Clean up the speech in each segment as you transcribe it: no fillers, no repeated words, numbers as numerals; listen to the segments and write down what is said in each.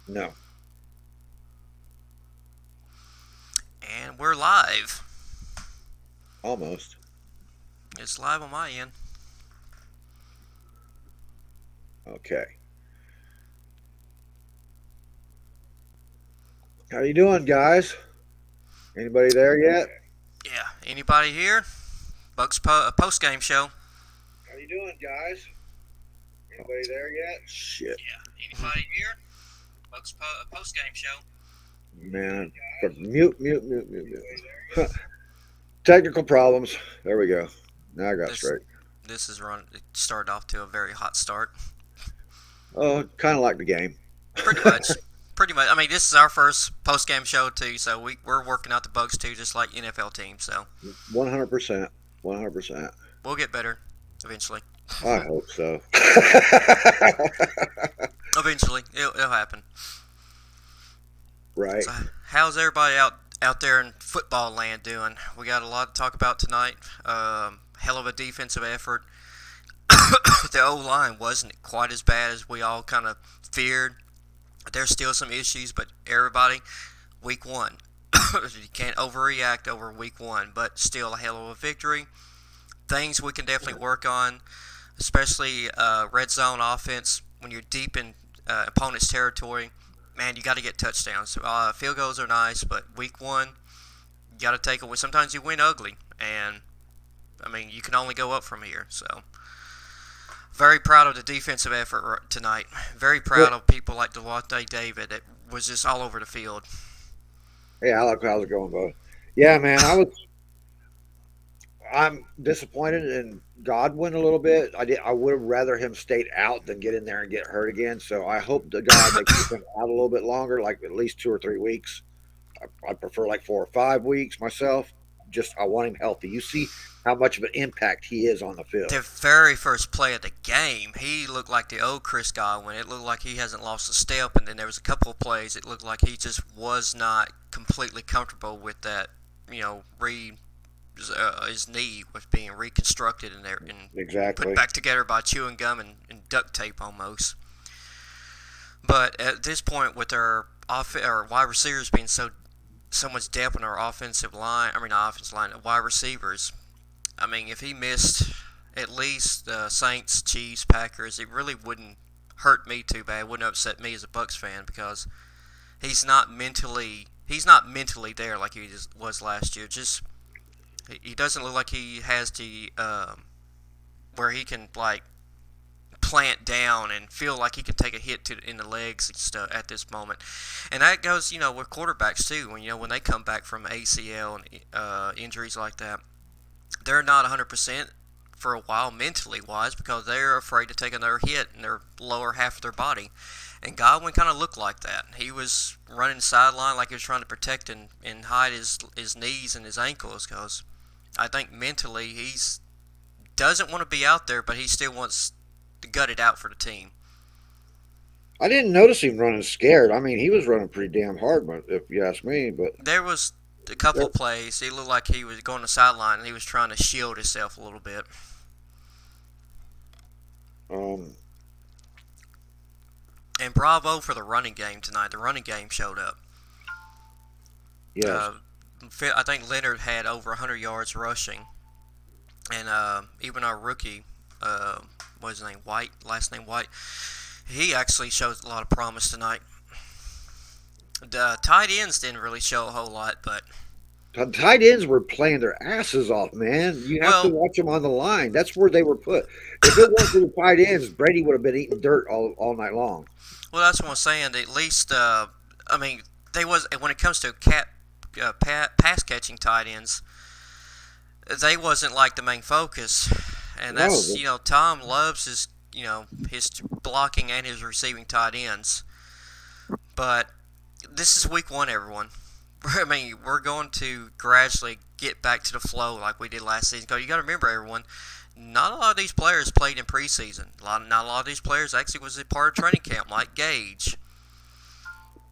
No, And we're live. almost. It's live on my end. Okay. How you doing, guys? Anybody there yet? Yeah. Anybody here? Bucks post game show. How you doing, guys? Anybody there yet? Shit, Yeah. Anybody here? Bucks post game show. man. Mute. Technical problems. There we go. Now I got This straight. this is run. It started off to a very hot start. Oh, kind of like the game. Pretty much. Pretty much. I mean, this is our first post game show too, so we're working out the bugs too, just like NFL teams. So 100%. 100%. we'll get better eventually. I hope so. Eventually, it'll happen. Right. So, how's everybody out there in football land doing? We got a lot to talk about tonight. Hell of a defensive effort. The O line wasn't quite as bad as we all kind of feared. There's still some issues, but everybody, week one, you can't overreact over week one, but still a hell of a victory. Things we can definitely work on, especially red zone offense when you're deep in opponent's territory. Man, you got to get touchdowns. Field goals are nice, but week one, you got to take away. Sometimes you win ugly, and I mean you can only go up from here. So very proud of the defensive effort tonight. Very Well, proud of people like Devontae David. It was just all over the field. hey, Alec, how's it going, bud? Yeah, man. I'm disappointed in Godwin a little bit. I would have rather him stayed out than get in there and get hurt again. So I hope to God they keep him out a little bit longer, like at least 2 or 3 weeks. I prefer like 4 or 5 weeks myself. Just I want him healthy. You see how much of an impact he is on the field. The very first play of the game, he looked like the old Chris Godwin. It looked like he hasn't lost a step, and then there was a couple of plays. It looked like he just was not completely comfortable with that. You know, his knee was being reconstructed and put Exactly. back together by chewing gum and duct tape almost. But at this point, with our wide receivers being so much depth in our offensive line, I mean not offensive line, wide receivers. I mean, if he missed at least Saints, Chiefs, Packers, it really wouldn't hurt me too bad. It wouldn't upset me as a Bucs fan because he's not mentally there like he was last year. Just he doesn't look like he has the where he can like plant down and feel like he can take a hit in the legs and stuff at this moment. And that goes, with quarterbacks too. When they come back from ACL and injuries like that, they're not 100% for a while mentally wise because they're afraid to take another hit in their lower half of their body. And Godwin kind of looked like that. He was running the sideline like he was trying to protect and hide his knees and his ankles because I think mentally he's doesn't want to be out there, but he still wants to gut it out for the team. I didn't notice him running scared. I mean, he was running pretty damn hard, but if you ask me, but There was a couple there, of plays. It looked like he was going to the sideline and he was trying to shield himself a little bit. um, And bravo for the running game tonight. The running game showed up. yes, Uh, I think Leonard had over 100 yards rushing, and even our rookie, what is his name, White, last name White, he actually showed a lot of promise tonight. The tight ends didn't really show a whole lot, but the tight ends were playing their asses off, man. You have to well, watch them on the line. That's where they were put. If it weren't for the tight ends, Brady would have been eating dirt all night long. that's what I'm saying. At least, I mean, they was when it comes to pass catching tight ends, they wasn't like the main focus, and that's No, Tom loves his blocking and his receiving tight ends, but this is week one, everyone. I mean, we're going to gradually get back to the flow like we did last season. Because you got to remember, everyone, not a lot of these players played in preseason. Not a lot of these players actually was a part of training camp, like Gage.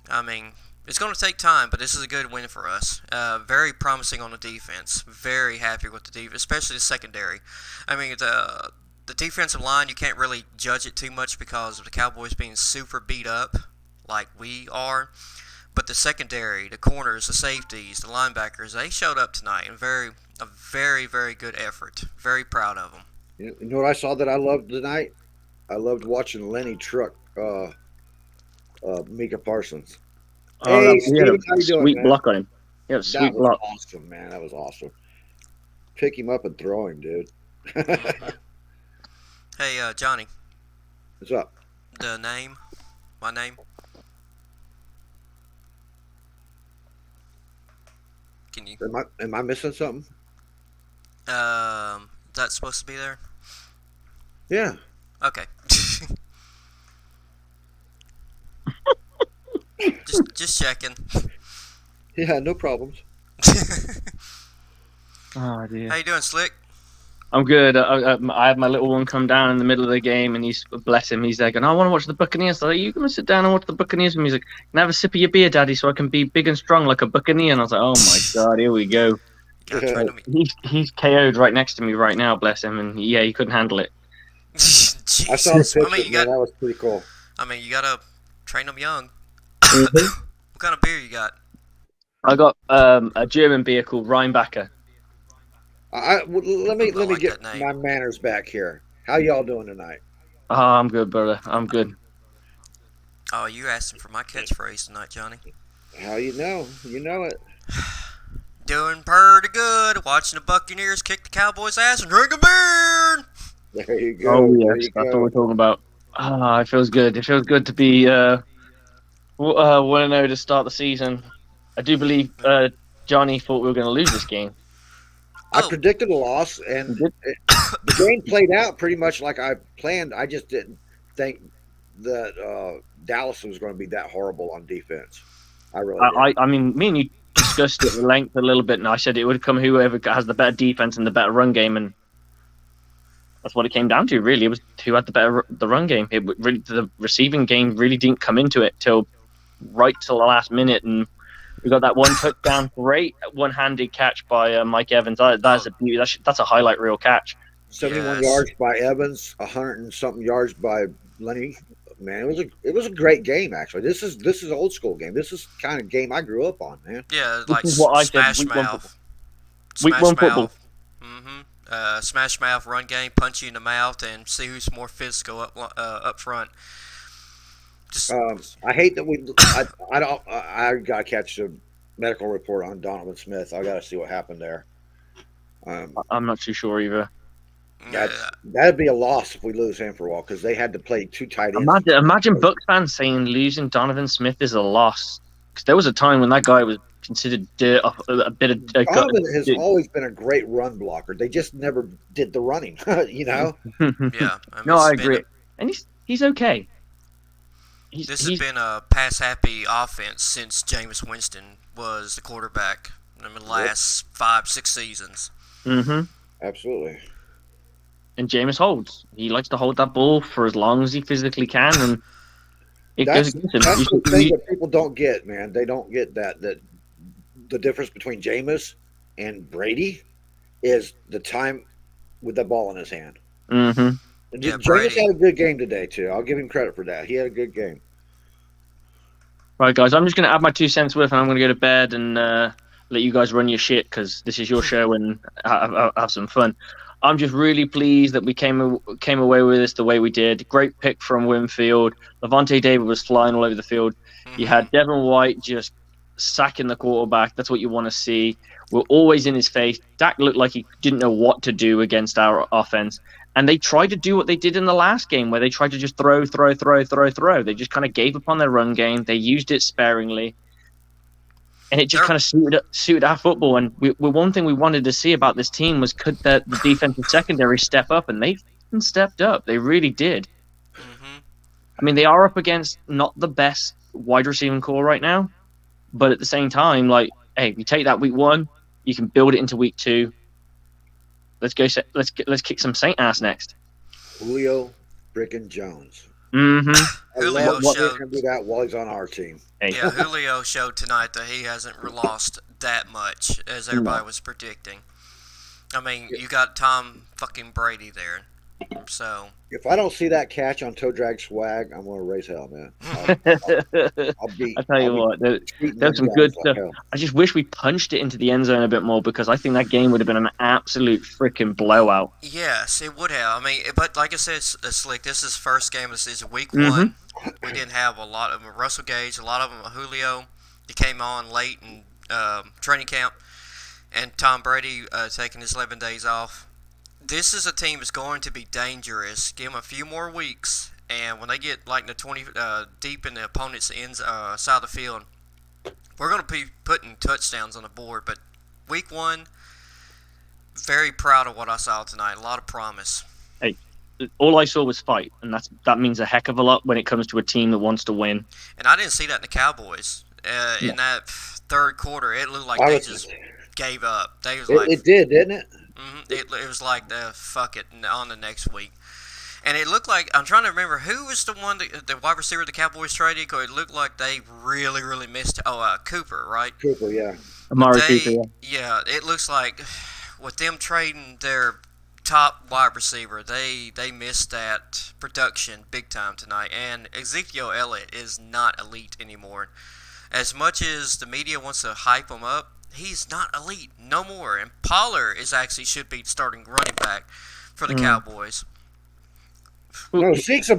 I mean, it's going to take time, but this is a good win for us. Very promising on the defense. Very happy with the defense, especially the secondary. I mean, the defensive line, you can't really judge it too much because of the Cowboys being super beat up like we are. But the secondary, the corners, the safeties, the linebackers, they showed up tonight in a very, very good effort. Very proud of them. You know what I saw that I loved tonight? I loved watching Lenny truck Mika Parsons. Oh, Hey, he had a Steven, how you doing, sweet man? block on him. He had a That sweet was block. awesome, man. That was awesome. Pick him up and throw him, dude. Hmm. Hey, Johnny, What's up? the name, my name. Can you? Am I missing something? Is that supposed to be there? Yeah. Okay. just checking. Yeah, no problems. Oh dear. How you doing, Slick? I'm good. I had my little one come down in the middle of the game, and he's bless him. He's there going, "I want to watch the Buccaneers." So I'm like, "You gonna sit down and watch the Buccaneers?" And he's like, "Can I have a sip of your beer, Daddy, so I can be big and strong like a Buccaneer?" And I was like, "Oh my God, here we go." Gotta train them. He's KO'd right next to me right now, bless him, and yeah, he couldn't handle it. I saw the Jesus. I mean, picture, man. That was pretty cool. you gotta train them young. Mhm. What kind of beer you got? I got a German beer called Rheinbacher. Let I me like get that name. my manners back here. How y'all doing tonight? Oh, I'm good, brother. I'm good. Oh, you asking for my catchphrase tonight, Johnny? How you know? You know it. Doing pretty good. Watching the Buccaneers kick the Cowboys' ass and drinking beer. There you go. Oh There yes, you that's what we're go. talking about. Ah, it feels good. It feels good to be 1-0 to start the season. I do believe Johnny thought we were going to lose this game. I Oh, predicted a loss, He and did. the game played out pretty much like I planned. I just didn't think that Dallas was going to be that horrible on defense. I really did. I mean, me and you discussed it at length a little bit, and I said it would come whoever has the better defense and the better run game, and that's what it came down to. Really, it was who had the run game. Really, the receiving game really didn't come into it till right till the last minute, and we got that one touchdown, great one-handed catch by Mike Evans. That's a beauty. That's a highlight reel catch. 71 yes. yards by Evans, 100 and something yards by Lenny. Man, it was a great game actually. This is old school game. This is the kind of game I grew up on, man. Yeah, This like is what I said. smash Week one football. mouth. Week Smash one football. mouth. Smash mouth run game, punch you in the mouth, and see who's more physical up front. Just I hate that I don't I got to catch the medical report on Donovan Smith. I got to see what happened there. I'm not too sure either. That'd be a loss if we lose him for a while because they had to play two tight ends. Imagine Bucs fans saying losing Donovan Smith is a loss. Because there was a time when that guy was considered a bit of. Donovan has always been a great run blocker. They just never did the running, you know. yeah. No, I agree, and he's okay. This has been a pass-happy offense since Jameis Winston was the quarterback in the last 5-6 seasons. Mm-hmm. Absolutely. And Jameis holds. He likes to hold that ball for as long as he physically can, and it goes against him. That's the thing that people don't get, man. They don't get that the difference between Jameis and Brady is the time with the ball in his hand. Mm-hmm. Yeah, Jameis had a good game today too. I'll give him credit for that. He had a good game. Right, guys. I'm just going to add my 2 cents worth, and I'm going to go to bed and let you guys run your shit because this is your show and have some fun. I'm just really pleased that we came away with this the way we did. Great pick from Winfield. Levante David was flying all over the field. You had Devin White just sacking the quarterback. That's what you want to see. We're always in his face. Dak looked like he didn't know what to do against our offense. And they tried to do what they did in the last game where they tried to just throw. They just kind of gave up on their run game. They used it sparingly. And it just kind of suited our football. And one thing we wanted to see about this team was could the defensive secondary step up? And they stepped up. They really did. Mm-hmm. I mean, they are up against not the best wide receiving core right now. But at the same time, like, hey, you take that week 1, you can build it into week 2. Let's go. Let's kick some Saint ass next. Julio freaking Jones. Mm-hmm. Julio what showed. can do that while he's on our team. Hey. Yeah, Julio showed tonight that he hasn't lost that much as everybody was predicting. I mean, you got Tom fucking Brady there. So If I don't see that catch on toe drag swag, I'm gonna raise hell, man. I tell I'll you be what, treating there's them some guys good like stuff. hell. I just wish we punched it into the end zone a bit more because I think that game would have been an absolute freaking blowout. yes, it would have. I mean, but like I said, Slick, this is first game of the season, week Mm-hmm. 1. We didn't have a lot of them. Russell Gage, a lot of them. Julio, he came on late in training camp, and Tom Brady taking his 11 days off. This is a team that's going to be dangerous. Give them a few more weeks, and when they get like the 20 deep in the opponent's side of the field, we're going to be putting touchdowns on the board. But week 1, very proud of what I saw tonight. A lot of promise. Hey, all I saw was fight, and that means a heck of a lot when it comes to a team that wants to win. And I didn't see that in the Cowboys. Yeah. In that third quarter, it looked like I they was- just gave up. They was It, like, it did, didn't it? it was like fuck it on the next week. And it looked like, I'm trying to remember who was the one the wide receiver the Cowboys traded. Cause it looked like they really, really missed. Cooper, right? Cooper, yeah. Amari They, Cooper. yeah, it looks like with them trading their top wide receiver, they missed that production big time tonight. And Ezekiel Elliott is not elite anymore. As much as the media wants to hype him up, he's not elite no more. And Pollard should be starting running back for the Cowboys. No, Zeke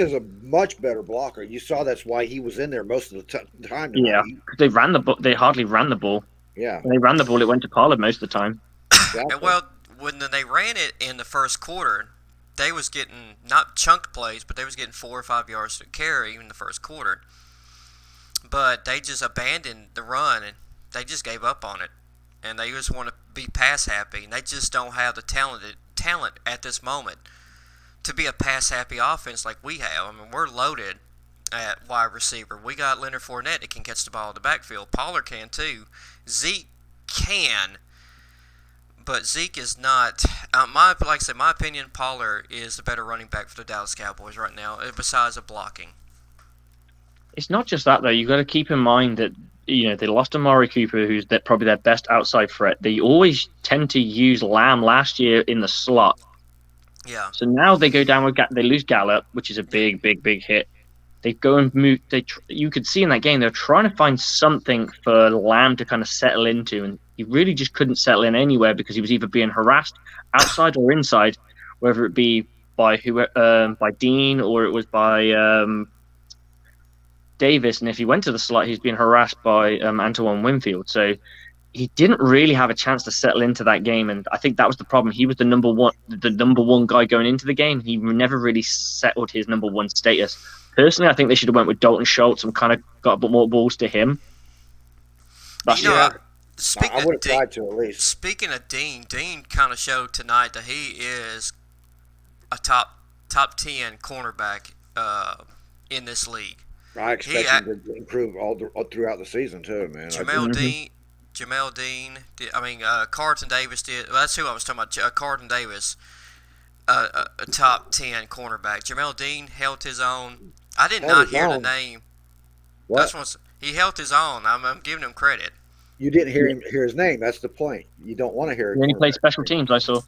is a much better blocker. You saw that's why he was in there most of the time tonight. Yeah, they ran the ball. They hardly ran the ball. Yeah, When they ran the ball, it went to Pollard most of the time. exactly. And well, when they ran it in the first quarter, they was getting not chunk plays, but they was getting 4 or 5 yards to carry in the first quarter. But they just abandoned the run and they just gave up on it. And they just want to be pass happy, and they just don't have the talent at this moment to be a pass happy offense like we have. I mean, we're loaded at wide receiver. We got Leonard Fournette that can catch the ball in the backfield. Pollard can too. Zeke can, but Zeke is not. Like I said, my opinion, Pollard is the better running back for the Dallas Cowboys right now, besides the blocking. It's not just that though. You got to keep in mind that they lost Amari Cooper, who's probably their best outside threat. They always tend to use Lamb last year in the slot. Yeah. So now they go down with they lose Gallup, which is a big hit. They go and move. You could see in that game they're trying to find something for Lamb to kind of settle into, and he really just couldn't settle in anywhere because he was either being harassed outside or inside, whether it be by Dean or it was by Davis. And if he went to the slot, he's being harassed by Antoine Winfield. So he didn't really have a chance to settle into that game, and I think that was the problem. He was the number one guy going into the game. He never really settled his number one status. Personally, I think they should have went with Dalton Schultz and kind of got a bit more balls to him. I would have Dean, tried to at least. Speaking of Dean kind of showed tonight that he is a top 10 cornerback in this league. I expect him to improve all throughout the season too, man. Jamel Dean. Carlton Davis did. Well, that's who I was talking about. Carlton Davis, a top 10 cornerback. Jamel Dean held his own. I did not hear the name. What? He held his own. I'm giving him credit. You didn't hear his name. That's the point. You don't want to hear it. He only played special teams, I saw.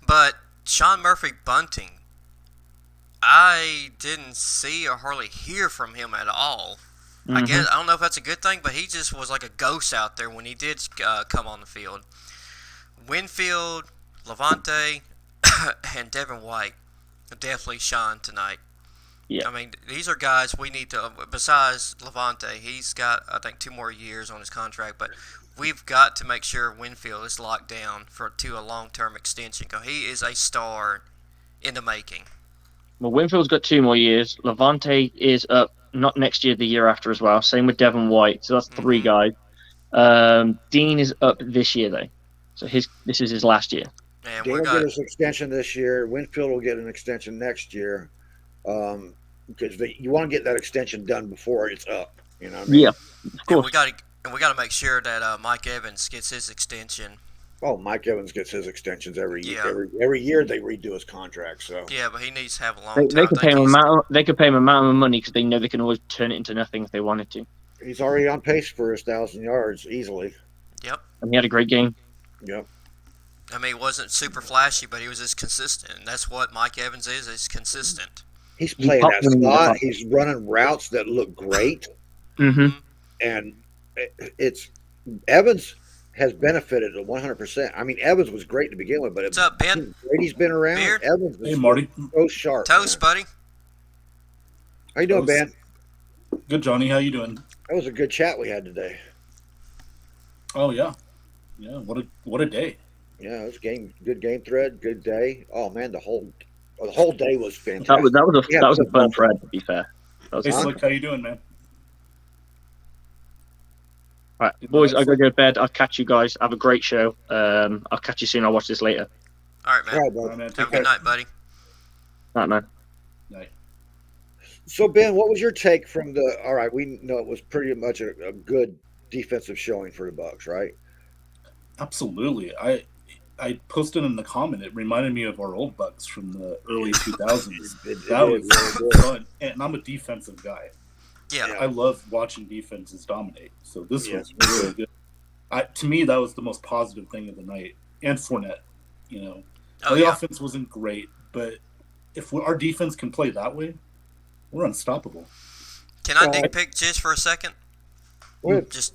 But Sean Murphy Bunting, I didn't see or hardly hear from him at all. I don't know if that's a good thing, but he just was like a ghost out there when he did come on the field. Winfield, Levante, and Devin White definitely shine tonight. Yeah. I mean, these are guys we need to. Besides Levante, he's got I think 2 more years on his contract, but we've got to make sure Winfield is locked down to a long-term extension because he is a star in the making. Well, Winfield's got 2 more years. Levante is up not next year, the year after as well. Same with Devin White. So that's 3 guys. Dean is up this year though, so this is his last year. And Dean will get his extension this year. Winfield will get an extension next year. Because you want to get that extension done before it's up. You know what I mean? Yeah, of course. And we got to make sure that Mike Evans gets his extension. Oh, Mike Evans gets his extensions every year. Yeah. Every year they redo his contract. So yeah, but he needs to have a long They time. could pay him a amount of money because they know they can always turn it into nothing if they wanted to. he's already on pace for his 1,000 yards easily. Yep. And he had a great game. Yep. I mean, he wasn't super flashy, but he was just consistent. And that's what Mike Evans is consistent. He's He playing popped that them in the slot. top. He's running routes that look great, Mm-hmm. Mm-hmm. and it's Evans has benefited 100%. I mean, Evans was great to begin with, but What's up, Ben? since Brady's been around, Beard? Evans Hey, is Marty. so sharp. Toast, Man. buddy. How you doing, Toast. Ben? Good, Johnny. How you doing? That was a good chat we had today. Oh yeah, yeah. What a day. Yeah, it was good game thread, good day. Oh man, the whole day was fantastic. That was a football. fun thread, to be fair. That was Hey, fun. Slick. How you doing, man? All right, boys, I gotta go to bed. I'll catch you guys. Have a great show. I'll catch you soon. I'll watch this later. All right, man. All right, All bud. right, man. Have Take a care. good night, buddy. Night, man. Night. So Ben, what was your take from the? All right, we know it was pretty much a good defensive showing for the Bucs, right? Absolutely. I posted in the comment. It reminded me of our old Bucks from the early 2000s. It That did was really good. fun, and I'm a defensive guy. Yeah. Yeah. I love watching defenses dominate. So this Yeah. was really good. To me, that was the most positive thing of the night. And Fournette, you know, Oh, the yeah. offense wasn't great, but if our defense can play that way, we're unstoppable. Can I Well, dig pick just for a second? Well, Just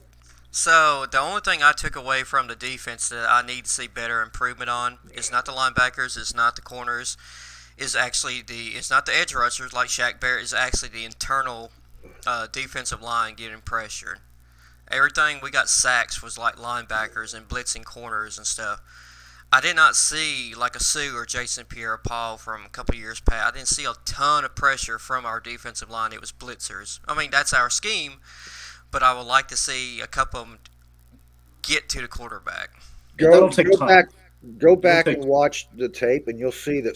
so the only thing I took away from the defense that I need to see better improvement on is not the linebackers, it's not the corners, it's not the edge rushers like Shaq Barrett, it's actually the internal defensive line getting pressured. Everything we got sacks was like linebackers and blitzing corners and stuff. I did not see like a Sue or Jason Pierre-Paul from a couple years past. I didn't see a ton of pressure from our defensive line. It was blitzers. I mean, that's our scheme, but I would like to see a couple of them get to the quarterback. That'll take time. Go back take and watch the tape, and you'll see that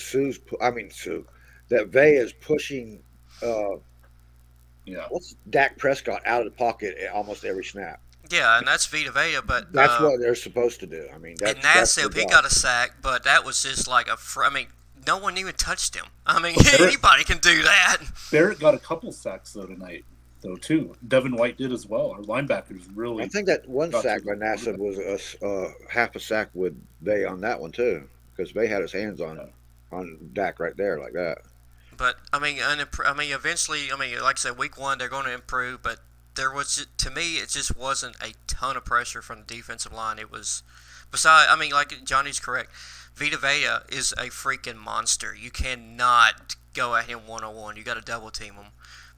that Vey is pushing Yeah. what's Dak Prescott out of the pocket at almost every snap. Yeah, and that's Vita Veda, but That's what they're supposed to do. I mean, and that's Nassib, their he job. got a sack, but that was just like I mean, no one even touched him. I mean, Barrett- anybody can do that. Barrett got a couple sacks though tonight, though too. Devin White did as well. Our linebackers really. I think that one got sack to by the Nassib was half a sack with Vey on that one too, because Vey had his hands on Dak right there like that. But I mean, eventually, like I said, week one they're going to improve. But there was, to me, it just wasn't a ton of pressure from the defensive line. It was, like Johnny's correct. Vita Vea is a freaking monster. You cannot go at him one-on-one. You got to double team him.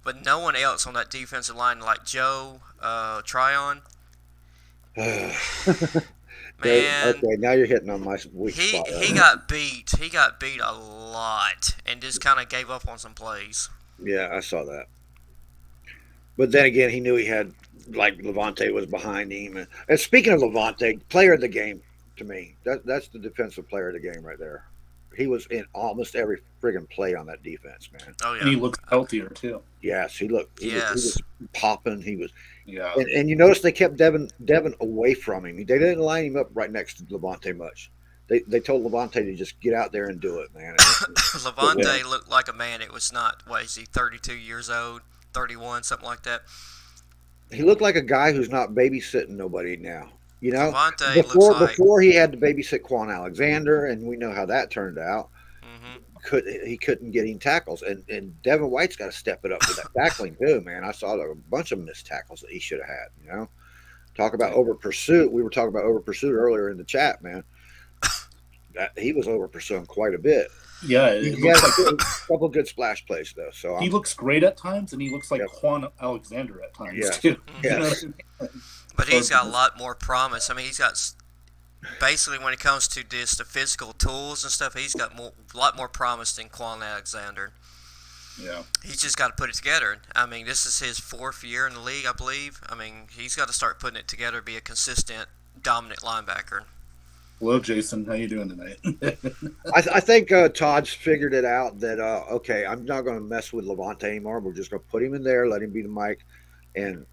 But no one else on that defensive line, like Joe Tryon, man. Okay, now you're hitting on my weak spot. He got beat. He got beat a lot and just kind of gave up on some plays. Yeah, I saw that. But then again, he knew he had, like, Levante was behind him. And speaking of Levante, player of the game to me, that's the defensive player of the game right there. He was in almost every friggin' play on that defense, man. Oh yeah. And he looks healthier too. Yes, he looked. He Yes. was popping. He was, Yeah. and you notice they kept Devin away from him. They didn't line him up right next to Levante much. They told Levante to just get out there and do it, man. Levante looked like a man. It was not. What is he? 32 years old, 31, something like that. He looked like a guy who's not babysitting nobody now. You know, Levante looks like. before he had to babysit Quan Alexander, and we know how that turned out. Mhm. He couldn't get him tackles, and Devin White's got to step it up with that tackling too, man. I saw a bunch of missed tackles that he should have had. You know, talk about over pursuit. We were talking about over pursuit earlier in the chat, man. That he was over pursuing quite a bit. Yeah. He It had looks a like couple good splash plays though. So he looks great at times, and he looks like Yep. Quan Alexander at times Yeah. too. You know Yes. what I mean? But he's got a lot more promise. I mean, he's got basically when it comes to just the physical tools and stuff, he's got a lot more promise than Quan Alexander. Yeah. He's just got to put it together. I mean, this is his 4th year in the league, I believe. I mean, he's got to start putting it together, be a consistent, dominant linebacker. Hello, Jason. How you doing tonight? I think Todd's figured it out that okay, I'm not going to mess with Levante anymore. We're just going to put him in there, let him be the mic, and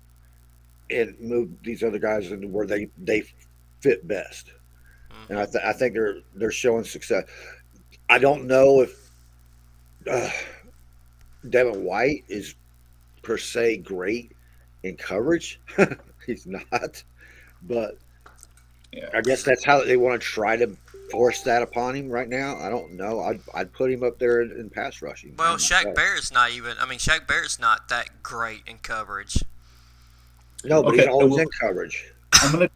move these other guys into where they fit best. And I think they're showing success. I don't know if Devin White is per se great in coverage. He's not, but Yeah. I guess that's how they want to try to force that upon him right now. I don't know. I'd put him up there in pass rushing. Well, Shaq Barrett's not even. I mean, Shaq Barrett's not that great in coverage. No, but Okay, he's always in coverage. I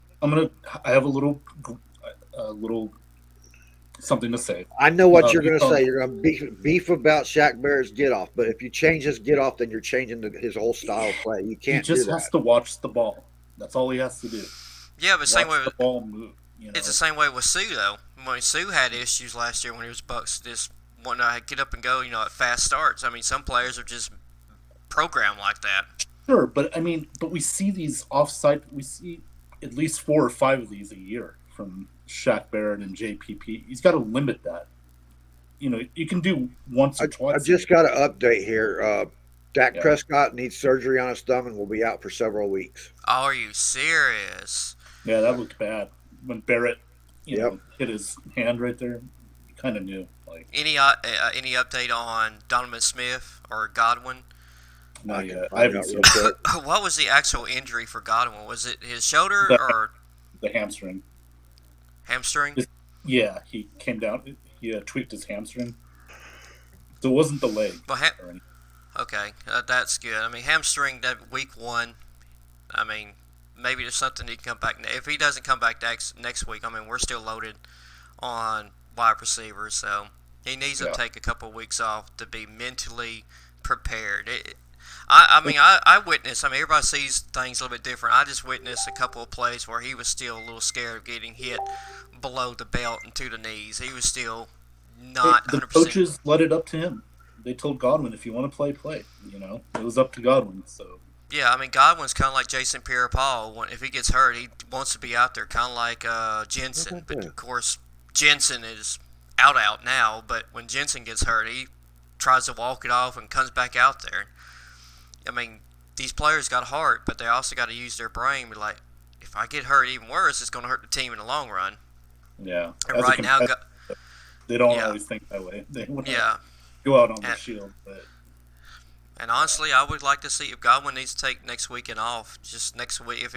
have a little something to say. I know what you're going to say. You're going to beef about Shaq Barrett's get off, but if you change his get off, then you're changing his whole style of play. You can't do that. He just has to watch the ball. That's all he has to do. Yeah, but same way the ball move. It's the same way with Sue though. When Sue had issues last year when he was Bucs, just wanting to get up and go, at fast starts. I mean, some players are just programmed like that. Sure, but we see these offside. We see at least 4 or 5 of these a year from Shaq Barrett and JPP. He's got to limit that. You can do once or twice. I just got an update here. Dak Prescott needs surgery on his thumb and will be out for several weeks. Oh, are you serious? Yeah, that looked bad. When Barrett, hit his hand right there, you kind of knew. Like any update on Donovan Smith or Godwin? Not yet. I haven't seen it. What was the actual injury for Godwin? Was it his shoulder or the hamstring? Hamstring? Yeah, he came down. He tweaked his hamstring. So it wasn't the leg. Well, okay, that's good. I mean, hamstring that week 1. I mean, maybe there's something he can come back. If he doesn't come back next week, I mean, we're still loaded on wide receivers, so he needs to take a couple of weeks off to be mentally prepared. I witnessed. I mean, everybody sees things a little bit different. I just witnessed a couple of plays where he was still a little scared of getting hit below the belt and to the knees. He was still not 100%. The coaches let it up to him. They told Godwin, if you want to play, play. It was up to Godwin. So yeah, I mean, Godwin's kind of like Jason Pierre-Paul. If he gets hurt, he wants to be out there, kind of like Jensen. But of course, Jensen is out now. But when Jensen gets hurt, he tries to walk it off and comes back out there. I mean, these players got heart, but they also got to use their brain. Be like, if I get hurt even worse, it's going to hurt the team in the long run. Yeah. And right now, they don't always think that way. They want to go out on the shield. And honestly, I would like to see if Godwin needs to take next weekend off. Just next week, if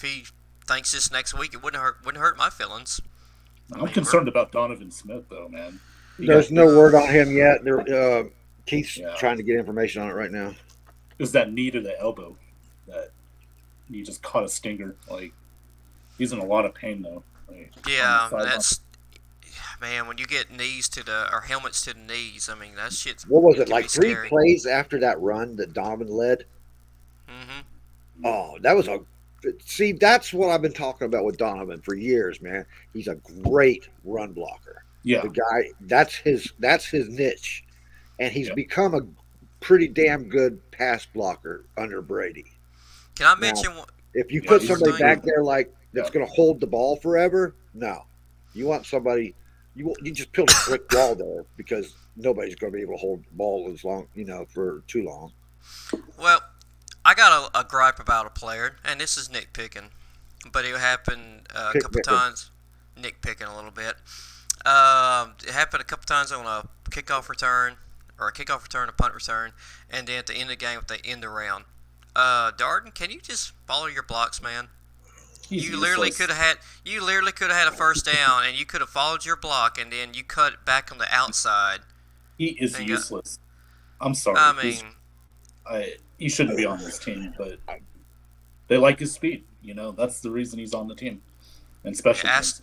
he thinks this next week, it wouldn't hurt my feelings. I'm concerned about Donovan Smith, though, man. There's no word on him yet. Keith's trying to get information on it right now. It was that knee to the elbow that he just caught a stinger. Like, he's in a lot of pain, though. Like, that's... Man, when you get helmets to the knees, I mean, that shit's... What was it, like 3 scary. plays after that run that Donovan led? Mm-hmm. Oh, that was See, that's what I've been talking about with Donovan for years, man. He's a great run blocker. Yeah. The guy, that's his niche. And he's become a pretty damn good pass blocker under Brady. Can I mention... If you put somebody back there like that's going to hold the ball forever, no. You want somebody... You just build a brick wall there because nobody's going to be able to hold the ball as long, for too long. Well, I got a gripe about a player, and this is nitpicking, but it happened a couple times. Nitpicking a little bit. It happened a couple times on a kickoff return, a punt return, and then at the end of the game, if they end the round. Darden, can you just follow your blocks, man? You literally could have had a first down, and you could have followed your block, and then you cut it back on the outside. He is useless. I'm sorry. I mean, he shouldn't be on this team, but they like his speed. That's the reason he's on the team. And special. Ask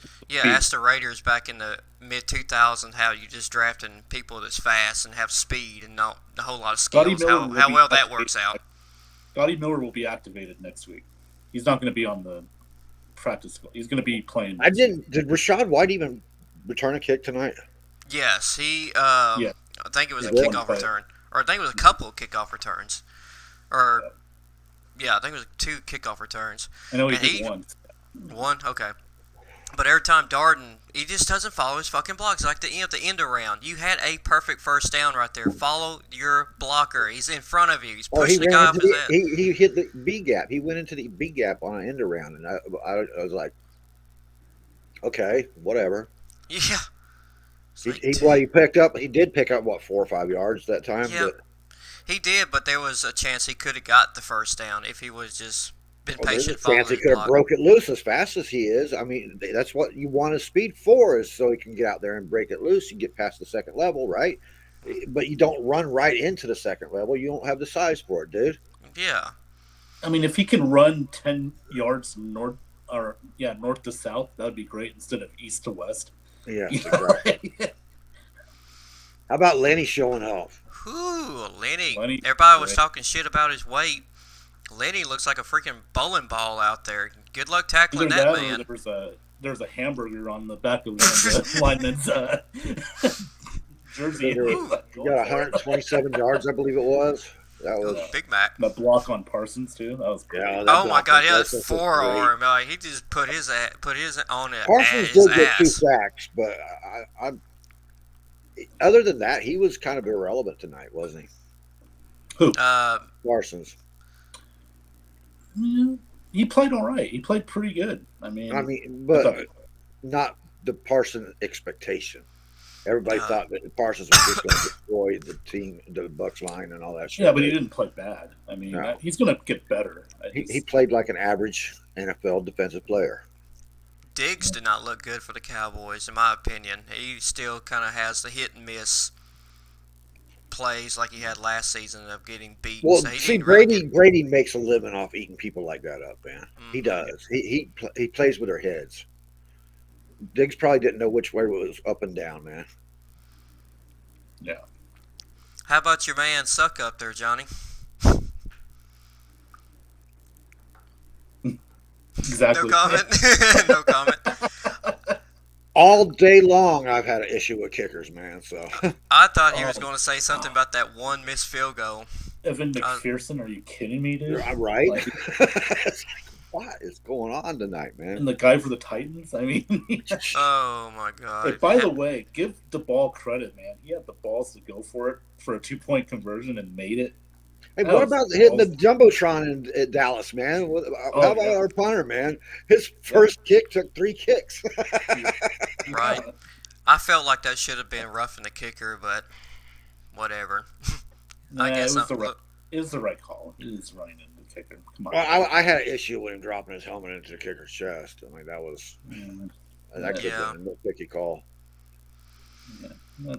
the Raiders back in the mid 2000s how you just drafting people that's fast and have speed and not a whole lot of skills. How well that works out. Scotty Miller will be activated next week. He's not going to be on the practice squad. He's going to be playing. Did Rachaad White even return a kick tonight? Yes, he. I think it was a kickoff return, or I think it was a couple of kickoff returns, I think it was 2 kickoff returns. I know he did one. One, okay. But every time Darden, he just doesn't follow his fucking blocks. Like the end around, you had a perfect first down right there. Follow your blocker. He's in front of you. He's pushing the guy off his head. He hit the B gap. He went into the B gap on an end around, and I was like, okay, whatever. Yeah. He did pick up 4 or 5 yards that time. Yeah, he did, but there was a chance he could have got the first down if he was just been Well, there's a patient following chance he his could have block. broke it loose as fast as he is. I mean, that's what you want his speed for, is so he can get out there and break it loose and get past the second level, right? But you don't run right into the second level. You don't have the size for it, dude. Yeah. I mean, if he can run 10 yards north to south, that would be great instead of east to west. Yes, exactly. How about Lenny showing off? Whew, Lenny. Lenny, Everybody was right. talking shit about his weight. Lenny looks like a freaking bowling ball out there. Good luck tackling Either that that man. or there's a hamburger on the back of one of the linemen's jersey. He got 127 yards, I believe it was. That was Big Mac. The block on Parsons too. That was great. yeah. Oh my God! Yeah, Parsons his was forearm. Like, he just put his on it. Parsons His did get 2 ass. sacks, but other than that, he was kind of irrelevant tonight, wasn't he? Who? Parsons. Yeah, he played all right. He played pretty good. But not the Parsons expectation. Everybody thought that Parsons was just going to destroy the team, the Bucs line, and all that shit. Yeah, but he didn't play bad. I mean, No. he's going to get better. He played like an average NFL defensive player. Diggs did not look good for the Cowboys, in my opinion. He still kind of has the hit and miss plays like he had last season of getting beat. Well, So he see, didn't really Brady makes a living off eating people like that up, man. He Mhm. does. He plays with their heads. Diggs probably didn't know which way it was up and down, man. Yeah. How about your man Suck up there, Johnny? Exactly. No comment. No comment. All day long, I've had an issue with kickers, man. So I thought he was going to say something about that one missed field goal. Evan McPherson, are you kidding me, dude? I'm right. Like, It's like, what is going on tonight, man? and the guy for the Titans, I mean. Oh my God. Hey, by the way, give the ball credit, man. He had the balls to go for it for a 2-point conversion and made it. Hey, That what was about hitting the awesome. Jumbotron in Dallas, man? How about yeah. our punter, man? His first kick took 3 kicks. Right. I felt like that should have been roughing the kicker, but whatever. I guess it was the right call. It is running into the kicker. Come on. Well, I had an issue with him dropping his helmet into the kicker's chest. I mean, that could have been a nitpicky call. when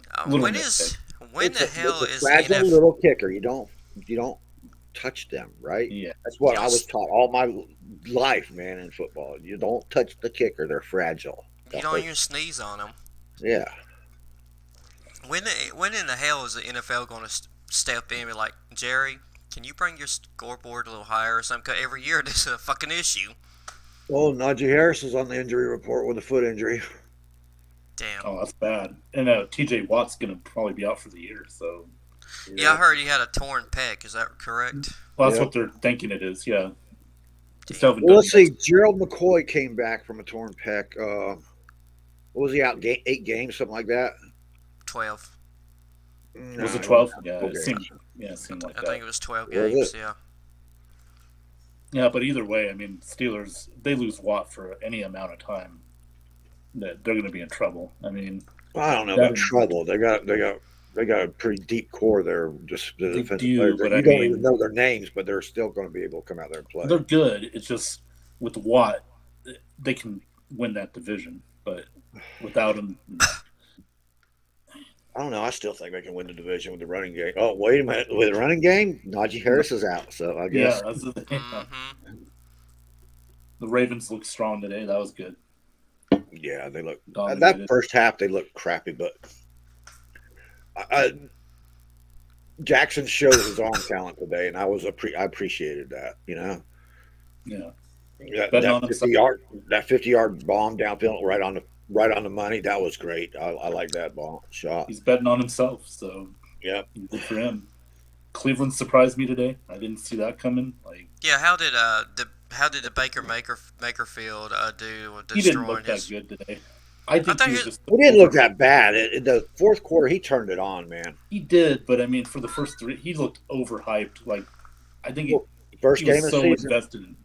the hell it's a is fragile NFL? little kicker? You don't touch them, right? Yeah. That's what I was taught all my life, man, in football. You don't touch the kicker; they're fragile. You don't even sneeze on them. Yeah. When in the hell is the NFL going to step in and be like, Jerry, can you bring your scoreboard a little higher or something? 'Cause every year this is a fucking issue. Well, Najee Harris is on the injury report with a foot injury. Damn. Oh, that's bad. And TJ Watt's going to probably be out for the year. So, Yeah, I heard he had a torn pec. Is that correct? well, that's what they're thinking it is. Yeah. Damn. Well, let's see. Gerald McCoy came back from a torn pec. What was he out? 8 games, something like that. 12. No, Was it 12? wasn't. Yeah, Okay. it seemed like I that. think it was 12 Was games. it? Yeah. Yeah, but either way, I mean, Steelers, they lose Watt for any amount of time, that they're going to be in trouble. I mean, I don't know about trouble. They got a pretty deep core there. Just the They defensive do, players. but You I don't mean- even know their names, but they're still going to be able to come out there and play. they're good. It's just with Watt, they can win that division, but without him, I don't know. I still think they can win the division with the running game. Oh, wait a minute. With the running game, Najee Harris is out, so I guess. yeah, that's the thing. Mm-hmm. The Ravens looked strong today. That was good. Yeah, they look. Dominated. That first half, they looked crappy, but Jackson showed his arm talent today, and I appreciated that. You know, Yeah. that Betting on himself. 50-yard bomb downfield right on the money. That was great. I like that ball shot. He's betting on himself, so Yeah. good for him. Cleveland surprised me today. I didn't see that coming. Like, Yeah, how did the Baker Mayfield do he didn't destroying look that his? good today. I think thought he was he- just. He didn't look that bad. In the fourth quarter, he turned it on, man. He did, but I mean, for the first 3, he looked overhyped. Like, I think First he game was of so the season. invested in.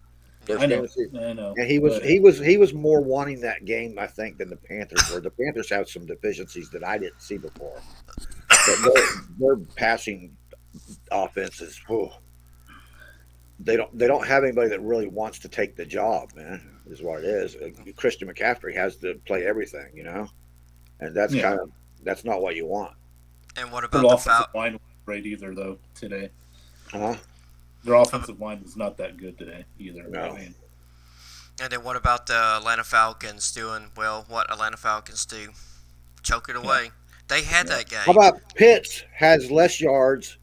First I game know, of the season. I know. And he was but- he was more wanting that game, I think, than the Panthers were. The Panthers have some deficiencies that I didn't see before. But their passing offense is. Oh. they don't have anybody that really wants to take the job, man. Is what it is. Christian McCaffrey has to play everything, and Yeah. that's not what you want. And what Their about the offensive Fal- line wasn't great either, though, today. Huh? Their offensive line was not that good today either. No. I mean, And then what about the Atlanta Falcons doing what Atlanta Falcons do? Choke it away. They had that game. How about Pitts has less yards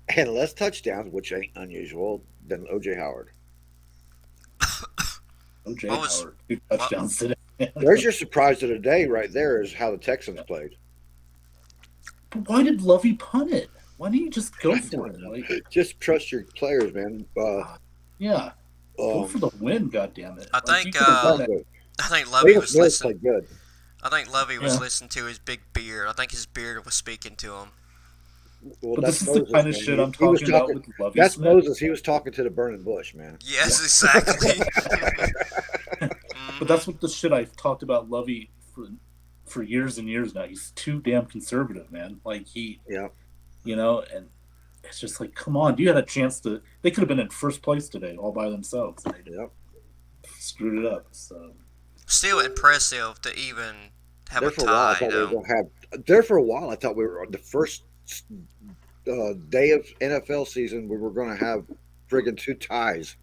and less touchdowns, which ain't unusual, than OJ Howard. O.J. What was- Howard, 2 touchdowns today. There's your surprise of the day right there is how the Texans played. But why did Lovey punt it? Why didn't you just go for it? Like, Just trust your players, man. yeah, go for the win, goddammit. I Like, think, you could've done that. I think Lovey was Mills listening. played good. I think Lovey was Yeah. listening to his big beard. I think his beard was speaking to him. Well, But that's this is the Moses, kind of man. shit I'm He was talking about with Lovey That's Smith. Moses. He was talking to the burning bush, man. Yes, exactly. But that's what the shit I've talked about Lovey for years and years now. He's too damn conservative, man. Like Yeah. And it's just like, come on, you had a chance to. They could have been in first place today all by themselves. And they Yep. screwed it up. So Still impressive to even have There a for a while, I tie, thought we were though. gonna have. There for a while, I thought we were on the first day of NFL season. We were going to have friggin' 2 ties.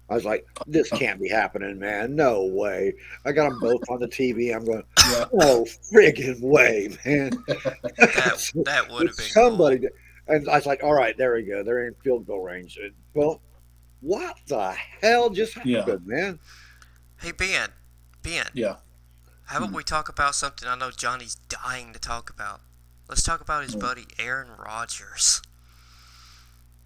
I was like, this can't be happening, man. No way. I got them both on the TV. I'm going, yeah, no friggin' way, man. That would have been Somebody. cool. And I was like, all right, there we go. They're in field goal range. Well, what the hell just happened, man? Hey, Ben, yeah. how about we talk about something I know Johnny's dying to talk about? Let's talk about his buddy Aaron Rodgers.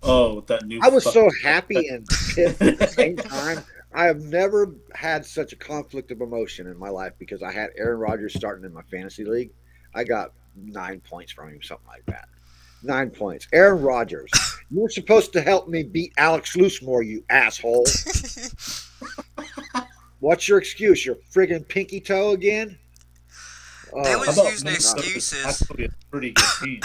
Oh, with that new. I was so happy and pissed at the same time. I have never had such a conflict of emotion in my life because I had Aaron Rodgers starting in my fantasy league. I got 9 points from him, something like that. 9 points. Aaron Rodgers, you were supposed to help me beat Alex Loosemore, you asshole. What's your excuse? Your friggin' pinky toe again? They Oh, was How about using Minnesota? excuses. Actually, a pretty good team.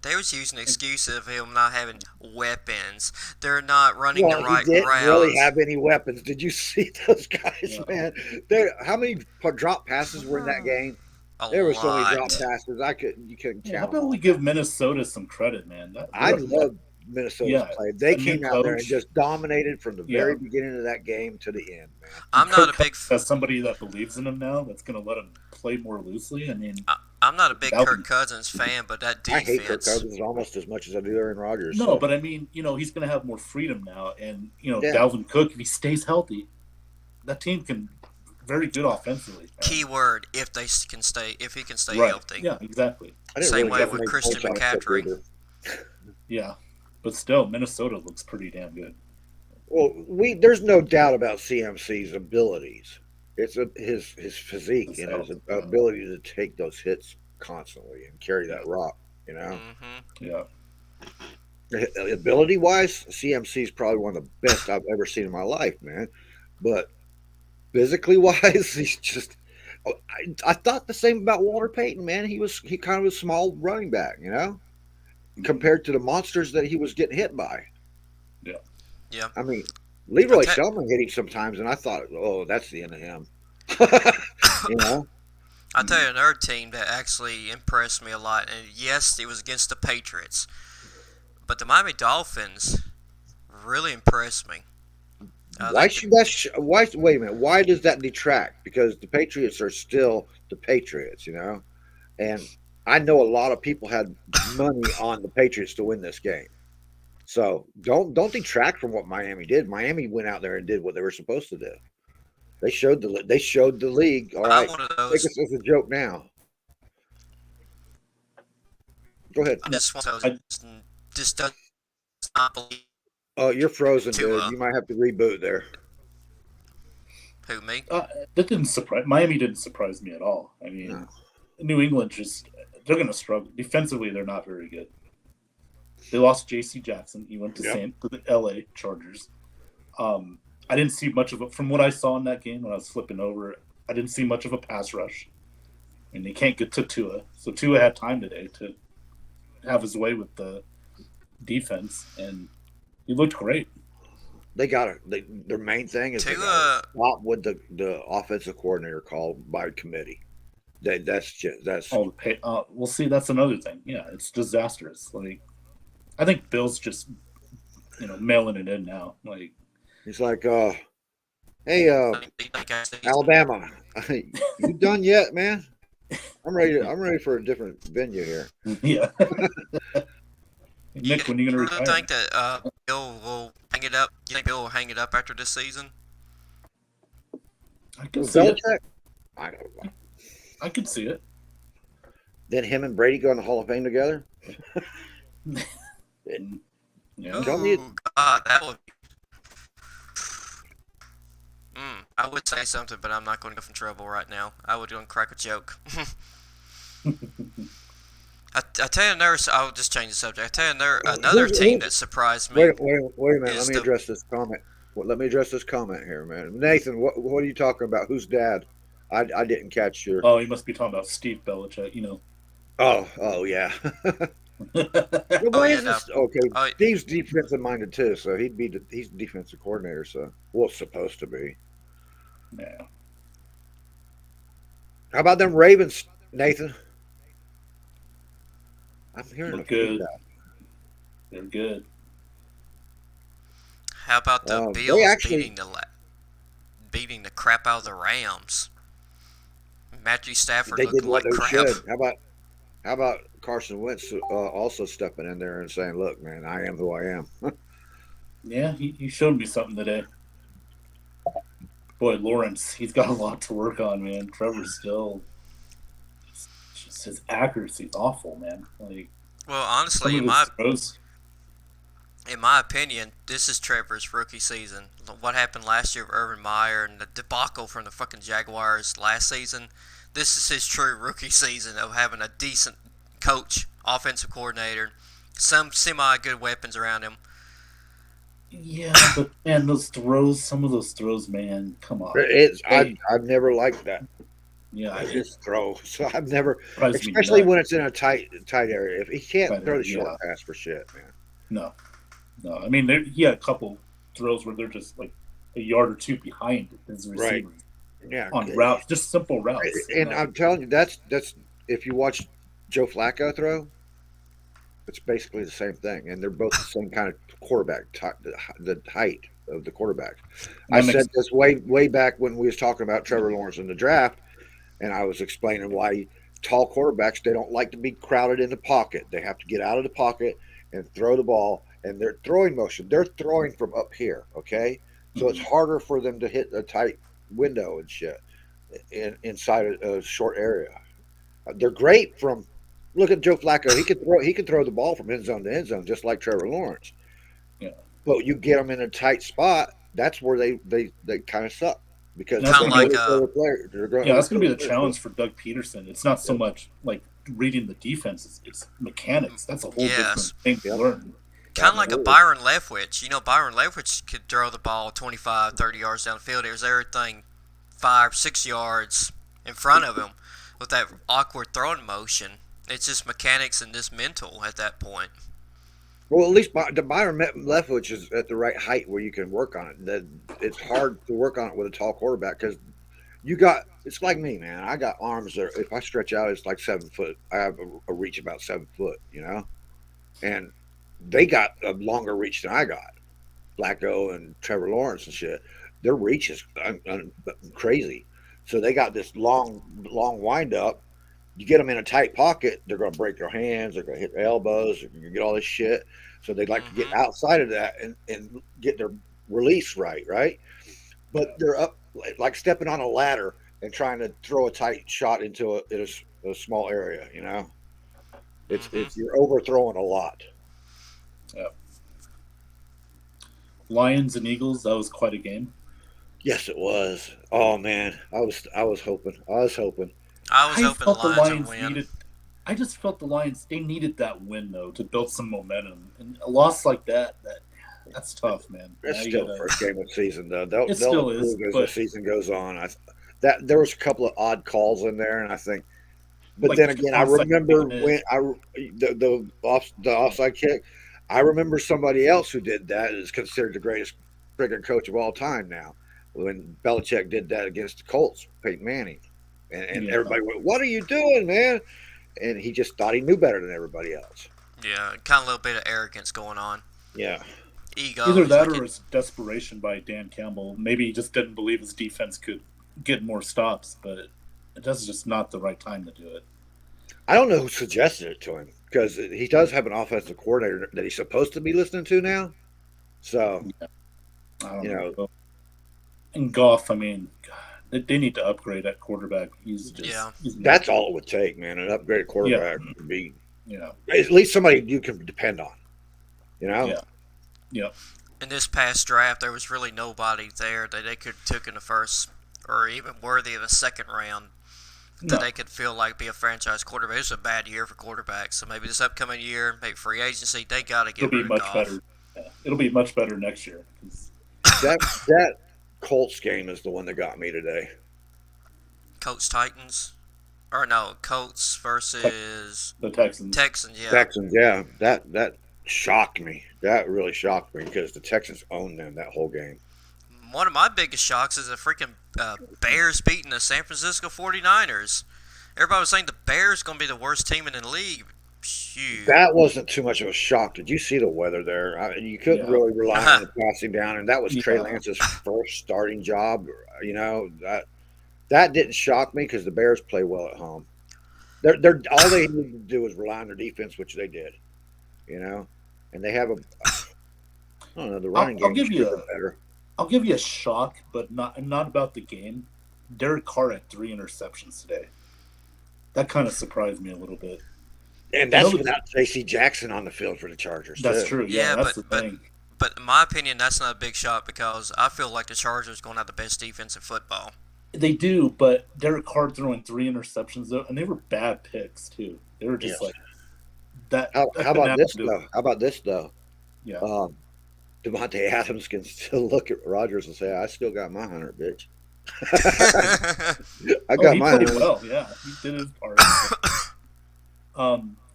They was using excuses of him not having weapons. They're not running well, the right he didn't routes. really have any weapons. Did you see those guys, Yeah. man? How many drop passes were in that game? A There were so many drop lot. passes. You couldn't Yeah, how count. about we give Minnesota some credit, man? I love Minnesota's Yeah, play. They a new came out there and coach. just dominated from the Yeah. very beginning of that game to the end, man. I'm not a big. As somebody that believes in him now, that's going to let him play more loosely. I mean, I'm not a big Dalvin- Kirk Cousins fan, but that I hate Kirk defense. Cousins almost as much as I do Aaron Rodgers. no, so. but I mean, he's going to have more freedom now, and Yeah. Dalvin Cook, if he stays healthy, that team can very good offensively. man. Keyword: if he can stay Right. healthy. Yeah, exactly. I didn't same really way get with many Christian points on Cook McCaffrey. either. Yeah, but still, Minnesota looks pretty damn good. Well, there's no doubt about CMC's abilities. It's his physique His and his health. ability to take those hits constantly and carry that rock. Mm-hmm. Yeah, Ability wise, CMC is probably one of the best I've ever seen in my life, man. But physically wise, he's just. I thought the same about Walter Payton, man. He kind of was a small running back, compared to the monsters that he was getting hit by. Yeah. I mean, Leroy Okay. Selman hit him sometimes, and I thought, oh, that's the end of him. you know. I'll tell you another team that actually impressed me a lot, and yes, it was against the Patriots, but the Miami Dolphins really impressed me. Why should that? Why? Wait a minute. Why does that detract? Because the Patriots are still the Patriots, and I know a lot of people had money on the Patriots to win this game. So don't detract from what Miami did. Miami went out there and did what they were supposed to do. They showed the league. All I'm right, one of take those. us as a joke now. Go ahead. This one just does not believe Oh, you're frozen, Tua. dude. You might have to reboot there. who me. that didn't surprise. Miami didn't surprise me at all. I mean, No. New England they're going to struggle defensively. They're not very good. They lost J.C. Jackson. He went to the L.A. Chargers. I didn't see much of it from what I saw in that game when I was flipping over. I didn't see much of a pass rush, and they can't get to Tua. So Tua had time today to have his way with the defense, and he looked great. They got their main thing is they got to stop what the offensive coordinator called by committee. That's all the pay. We'll see. That's another thing. Yeah, it's disastrous. Like, I think Bill's just mailing it in now. Like, he's like, hey, Alabama, you done yet, man? I'm ready for a different venue here. Yeah. Nick, when are you gonna retire? Do you think that Bill will hang it up? You think Bill will hang it up after this season? I can see it. I don't know. I could see it. Then him and Brady go in the Hall of Fame together. Yeah. Ooh, God, that would. I would say something, but I'm not going to go in trouble right now. I would go and crack a joke. I tell you another. I'll just change the subject. I tell you another team that surprised me. Wait a minute. Let me address this comment. Let me address this comment here, man. Nathan, what are you talking about? Who's dad? I didn't catch your. Oh, you must be talking about Steve Belichick. Oh yeah. Okay. Steve's defensive minded too, so he's defensive coordinator. So supposed to be. Yeah. How about them Ravens, Nathan? I'm hearing They're good. They're good. How about the Bills beating the crap out of the Rams? Matthew Stafford looked like crap. Should. How about Carson Wentz also stepping in there and saying, "Look, man, I am who I am." Yeah, he showed me something today. Boy, Lawrence, he's got a lot to work on, man. Trevor's still, just his accuracy's awful, man. Like, well, honestly, in my opinion, this is Trevor's rookie season. What happened last year with Urban Meyer and the debacle from the fucking Jaguars last season, this is his true rookie season of having a decent coach, offensive coordinator, some semi-good weapons around him. Yeah, but man, some of those throws, man, come on. I've never liked that. Yeah, just throw. So I've never, especially when it's in a tight area. If he can't throw the short pass for shit, man. No. I mean, he had a couple throws where they're just like a yard or two behind his receiver. Right. Yeah. On routes, just simple routes. And I'm telling you, that's if you watch Joe Flacco throw, it's basically the same thing, and they're both the same kind of quarterback, the height of the quarterback. I said this way back when we was talking about Trevor Lawrence in the draft, and I was explaining why tall quarterbacks, they don't like to be crowded in the pocket. They have to get out of the pocket and throw the ball, and their throwing motion, they're throwing from up here, okay? So it's harder for them to hit a tight window and shit inside a short area. They're great from. Look at Joe Flacco. He can throw the ball from end zone to end zone just like Trevor Lawrence. Yeah. But you get them in a tight spot, that's where they kind of suck because kind of like that's going to be the challenge for Doug Peterson. It's not so much like reading the defense; it's mechanics. That's a whole different thing to learn. Kind of like a Byron Leftwich. Byron Leftwich could throw the ball 25, 30 yards down the field. There's everything 5, 6 yards in front of him with that awkward throwing motion. It's just mechanics and just mental at that point. Well, at least the Byron Leftwich is at the right height where you can work on it. It's hard to work on it with a tall quarterback because it's like me, man. I got arms that if I stretch out, it's like 7 foot. I have a reach about 7 foot, and they got a longer reach than I got. Flacco and Trevor Lawrence and shit. Their reach is crazy. So they got this long wind up. You get them in a tight pocket, they're going to break their hands, they're going to hit their elbows, they're going to get all this shit. So they'd like to get outside of that and get their release right? But they're up, like stepping on a ladder and trying to throw a tight shot into a small area, It's you're overthrowing a lot. Yeah. Lions and Eagles, that was quite a game. Yes, it was. Oh man, I was hoping. I was hoping the Lions would win. I just felt the Lions, they needed that win, though, to build some momentum. And a loss like that's tough, man. It's still the first game of the season, though. They'll still is, as the season goes on. There was a couple of odd calls in there, and I think. But like then again, I remember when the offside kick. I remember somebody else who did that is considered the greatest friggin' coach of all time now. When Belichick did that against the Colts, Peyton Manning, and Yeah. everybody went, "What are you doing, man?" And he just thought he knew better than everybody else. Yeah, kind of a little bit of arrogance going on. Yeah, Ego. Either He's that like, or it's desperation by Dan Campbell. Maybe he just didn't believe his defense could get more stops, but that's just not the right time to do it. I don't know who suggested it to him because he does have an offensive coordinator that he's supposed to be listening to now. So I don't you know, know. And Goff, I mean, God, they need to upgrade at quarterback. He's just Yeah. that's all it would take, man. An upgraded quarterback would be Yeah. at least somebody you can depend on. You know, Yeah. Yeah. in this past draft, there was really nobody there that they could have took in the first or even worthy of a second round that they could feel like be a franchise quarterback. It was a bad year for quarterbacks, so maybe this upcoming year, maybe free agency, they got to get It'll be rid of much Goff. better. Yeah. It'll be much better next year. that Colts game is the one that got me today. Colts Titans, or no, Colts versus The Texans. Texans. Yeah, Texans, yeah, that shocked me. That really shocked me because the Texans owned them that whole game. one of my biggest shocks is the freaking Bears beating the San Francisco 49ers. Everybody was saying the Bears going to be the worst team in the league. Shoot. That wasn't too much of a shock. Did you see the weather there? You couldn't really rely on the passing down, and that was Trey Lance's first starting job. You know that didn't shock me because the Bears play well at home. They're all they need to do is rely on their defense, which they did. You know, and they have I don't know, the running game is better. I'll give you a shock, but not about the game. Derek Carr had 3 interceptions today. That kind of surprised me a little bit. And that's without J.C. Jackson on the field for the Chargers. That's true. Yeah, that's the thing. But in my opinion, that's not a big shock because I feel like the Chargers are going to have the best defense in football. They do, but Derek Carr throwing 3 interceptions, though, and they were bad picks, too. They were just like that. How about this, though? How about this, though? Yeah. Devontae Adams can still look at Rodgers and say, "I still got my 100, bitch." I got my 100. Well, yeah, he did his part.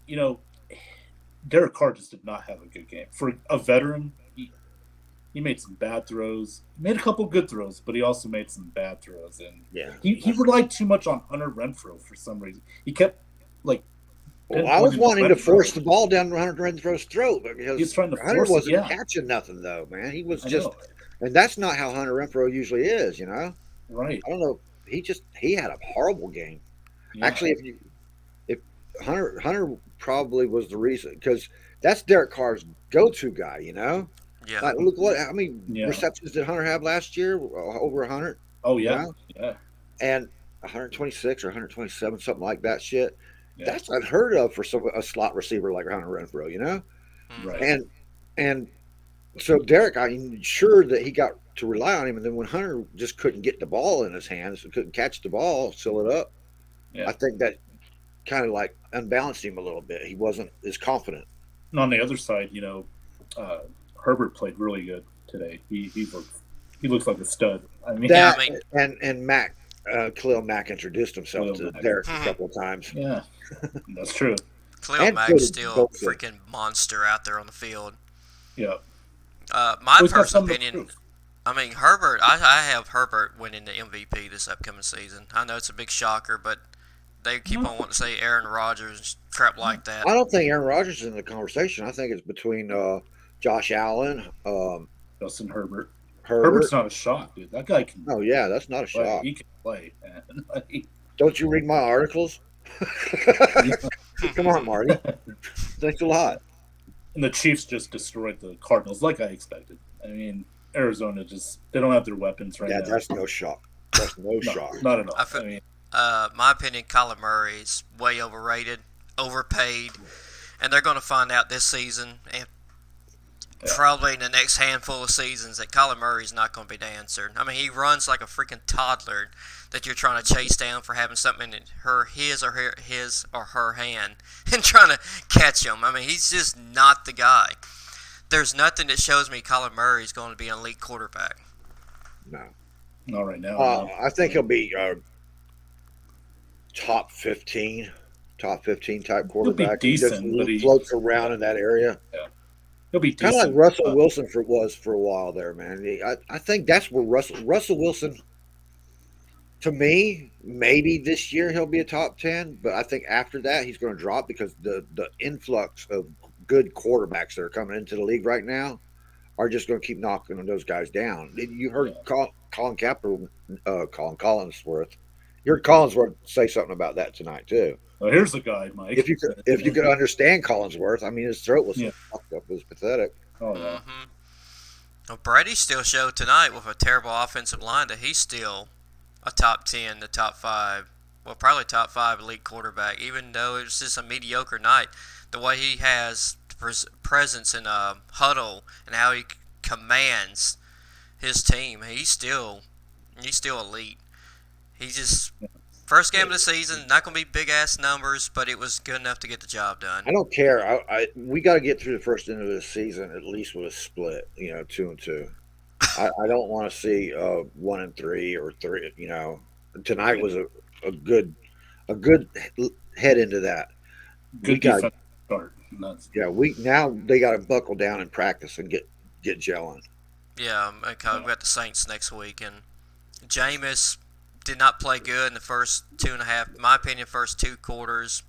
You know, Derek Carr just did not have a good game. For a veteran, he made some bad throws. He made a couple good throws, but he also made some bad throws. And he relied too much on Hunter Renfrow for some reason. He kept, like... Well, I was wanting to force the ball down Hunter Renfrow's throat because he was trying to Hunter wasn't catching nothing, though, man. He was just... And that's not how Hunter Renfrow usually is, you know? Right. I don't know. He had a horrible game. Yeah. Actually, if Hunter probably was the reason, because that's Derek Carr's go-to guy, you know? Yeah. Like, look how many receptions did Hunter have last year? Over 100. Oh yeah, you know? Yeah. And 126 or 127, something like that. Shit. Yeah. That's unheard of for a slot receiver like Hunter Renfrow, you know? Right. And so Derek, I'm sure that he got to rely on him, and then when Hunter just couldn't get the ball in his hands, couldn't catch the ball, seal it up, I think that kind of like unbalanced him a little bit. He wasn't as confident. And on the other side, you know, Herbert played really good today. He looks like a stud. I mean, and Mac, Khalil Mack introduced himself to Derek a couple of times. Yeah, that's true. Khalil Mack's still a freaking monster out there on the field. Yeah. My personal opinion, I mean, Herbert, I have Herbert winning the MVP this upcoming season. I know it's a big shocker, but they keep on wanting to say Aaron Rodgers, crap like that. I don't think Aaron Rodgers is in the conversation. I think it's between Josh Allen, Justin Herbert. Herbert's not a shock, dude. That guy can. Oh yeah, that's not a shock. He can play, man. Don't you read my articles? Come on, Marty. Thanks a lot. And the Chiefs just destroyed the Cardinals, like I expected. I mean, Arizona they don't have their weapons right now. Yeah, that's no shock. That's no shock. Not at all. My opinion, Kyler Murray is way overrated, overpaid, and they're going to find out this season and probably in the next handful of seasons that Kyler Murray's not going to be the answer. I mean, he runs like a freaking toddler that you're trying to chase down for having something in his or her hand and trying to catch him. I mean, he's just not the guy. There's nothing that shows me Kyler Murray's going to be an elite quarterback. No. Not right now. I think he'll be top 15 type quarterback. He'll be decent, he floats around in that area. Yeah. He'll be Kind of like decent. Russell Wilson was for a while there, man. I think that's where Russell Wilson, to me, maybe this year he'll be a top 10, but I think after that he's going to drop because the influx of good quarterbacks that are coming into the league right now are just going to keep knocking those guys down. You heard Yeah. Colin Collinsworth. You heard Collinsworth say something about that tonight too. Well, here's a guy, Mike. If you could understand Collinsworth, I mean his throat was Yeah. so fucked up, it was pathetic. Oh yeah. Well, Brady still showed tonight with a terrible offensive line that he's still a top 10, the top 5, well, probably top 5 elite quarterback, even though it was just a mediocre night. The way he has presence in a huddle and how he commands his team, he's still elite. He just first game of the season, not going to be big ass numbers, but it was good enough to get the job done. I don't care. We got to get through the first end of the season at least with a split. 2-2. I don't want to see 1-3 or 3. Tonight was a good head into that. Good defense start. Now they got to buckle down and practice and get gelling. Yeah, okay, we got the Saints next week, and Jameis did not play good in the first 2.5, in my opinion, first 2 quarters.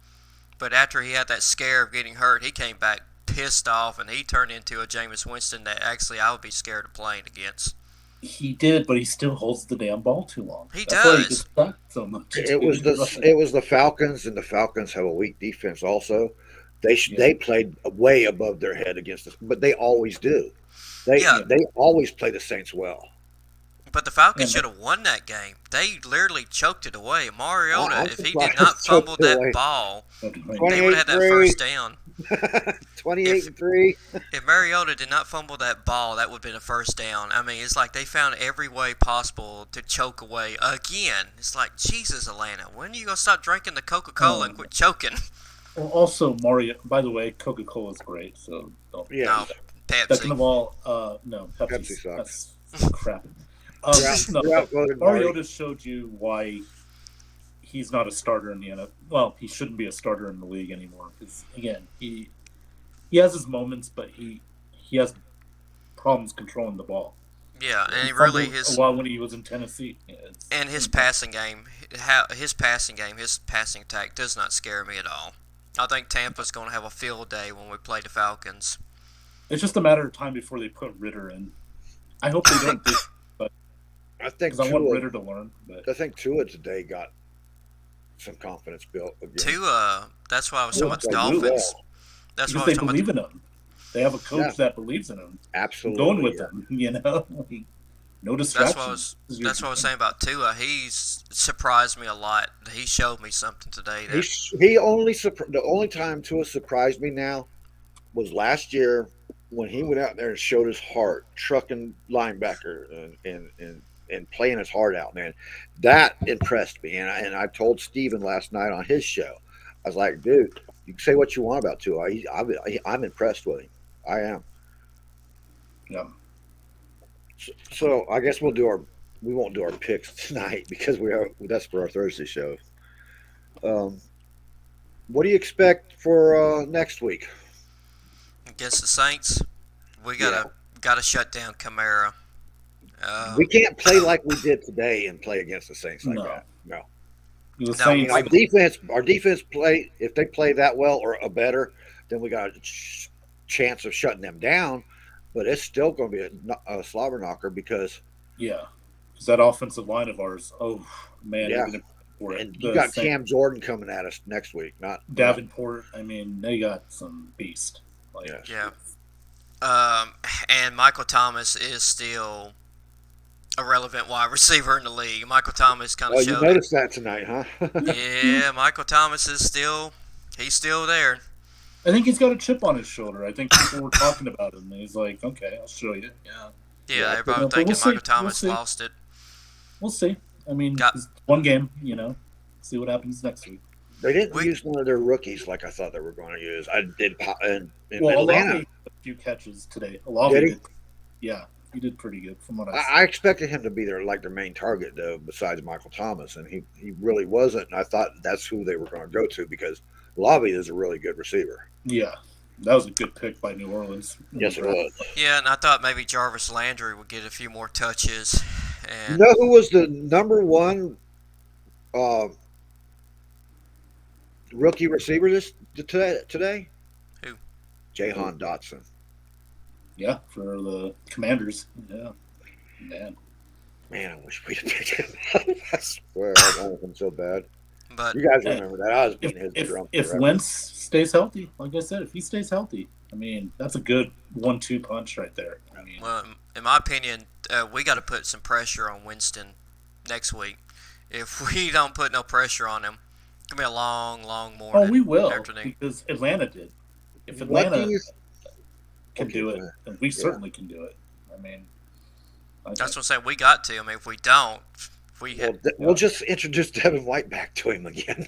But after he had that scare of getting hurt, he came back pissed off, and he turned into a Jameis Winston that actually I would be scared of playing against. He did, but he still holds the damn ball too long. He That's why he does. gets sacked so much. It was the Falcons, and the Falcons have a weak defense. Also, they played way above their head against us, but they always do. They always play the Saints well. But the Falcons should have won that game. They literally choked it away. Mariota, if he did surprised not choked fumble it that away. ball, they 28-3. would have had that first down. 28-3. If Mariota did not fumble that ball, that would have been a first down. I mean, it's like they found every way possible to choke away again. It's like, Jesus, Atlanta, when are you going to stop drinking the Coca-Cola and quit choking? Well, also, Mario, by the way, Coca-Cola is great, so don't. Yeah. No, Second Pepsi. of all, no, Pepsi sucks. That's crap. Mariota showed you why he's not a starter in the NFL. Well, he shouldn't be a starter in the league anymore because, again, he has his moments, but he has problems controlling the ball. Yeah, and he fumbled really a while when he was in Tennessee. And his passing game, his passing attack does not scare me at all. I think Tampa's going to have a field day when we play the Falcons. It's just a matter of time before they put Ritter in. I hope they don't. I think I want Ritter to learn. But I think Tua today got some confidence built again. Tua, that's why I was talking about the Dolphins. Well. That's because why I they was talking believe about in him. They have a coach that believes in him. Absolutely. Going with them, no distractions. That's what I was saying about Tua. He's surprised me a lot. He showed me something today. The only time Tua surprised me now was last year when he went out there and showed his heart, trucking linebacker and playing his heart out, man. That impressed me. And I told Steven last night on his show, I was like, dude, you can say what you want about Tua. I'm impressed with him. I am. Yeah. So I guess we won't do our picks tonight because that's for our Thursday show. What do you expect for next week? Against the Saints, we gotta shut down Kamara. We can't play like we did today and play against the Saints like that. No. The Saints, Our defense play. If they play that well or better, then we got a chance of shutting them down. But it's still going to be a slobber knocker because that offensive line of ours. Oh man, and you got Cam Jordan coming at us next week, not Davenport. I mean, they got some beast. And Michael Thomas is still a relevant wide receiver in the league. Michael Thomas kind of showed. You noticed that tonight, huh? Yeah, Michael Thomas is he's still there. I think he's got a chip on his shoulder. I think people were talking about him, and he's like, "Okay, I'll show you." Yeah, everybody thinking Michael Thomas lost it. We'll see. I mean, it's one game, See what happens next week. They didn't use one of their rookies like I thought they were going to use. I did in Atlanta. Olave had a few catches today. Olave did. Yeah, he did pretty good from what I saw. I expected him to be their main target though, besides Michael Thomas, and he really wasn't. And I thought that's who they were going to go to because Olave is a really good receiver. Yeah, That was a good pick by New Orleans. Yes, it was. Yeah, and I thought maybe Jarvis Landry would get a few more touches. You And know who was the number one uh, rookie receiver today? who? Jahan Dotson. Yeah, for the Commanders. Yeah, man. Man, I wish we'd have picked him up. I swear, I wanted him so bad. But You guys Hey, remember that? I was if beating his if drum if forever. Wentz stays healthy, like I said, if he stays healthy, I mean that's a good 1-2 punch right there. I mean, well, in my opinion, we got to put some pressure on Winston next week. If we don't put no pressure on him, it's gonna be a long, long oh, morning, we will afternoon. because Atlanta did. If What do Atlanta you? can Okay, do go it, ahead. then we Yeah. certainly can do it. I mean, That's what I'm saying. We got to. I mean, if we don't, if we Well, hit. we'll just introduce Devin White back to him again.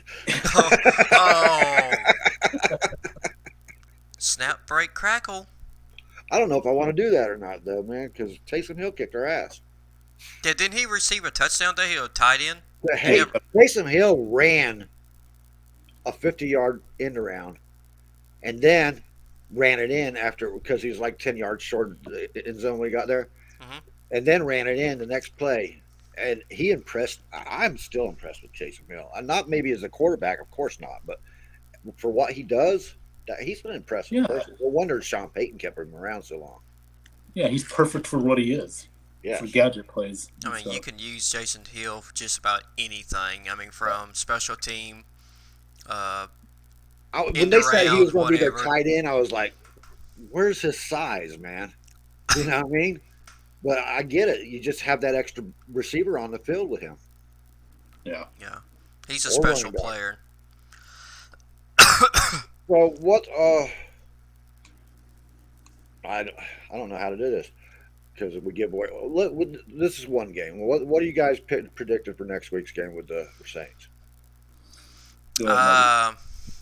Oh, oh. Snap, break, crackle. I don't know if I want to do that or not, though, man, because Taysom Hill kicked our ass. Yeah, didn't he receive a touchdown day? He was tied in. But He hey, never, Taysom Hill ran a 50-yard end around and then ran it in after because he was like 10 yards short of the end zone when he got there, Mhm. and then ran it in the next play. And he impressed. I'm still impressed with Taysom Hill. Not maybe as a quarterback, of course not, but for what he does, he's an impressive yeah, person. No wonder Sean Payton kept him around so long. yeah, he's perfect for what he is for Yes. gadget plays. I And mean, stuff. you can use Jason Hill for just about anything. I mean, from special team, uh, When end they said he was around, going to be their whatever. tight end, I was like, "Where's his size, man?" You know what I mean? But I get it. You just have that extra receiver on the field with him Yeah, Yeah, he's a or special running back. player. So what? I don't know how to do this because we give away. This is one game. What are you guys predicted for next week's game with the Saints? go ahead, Marty.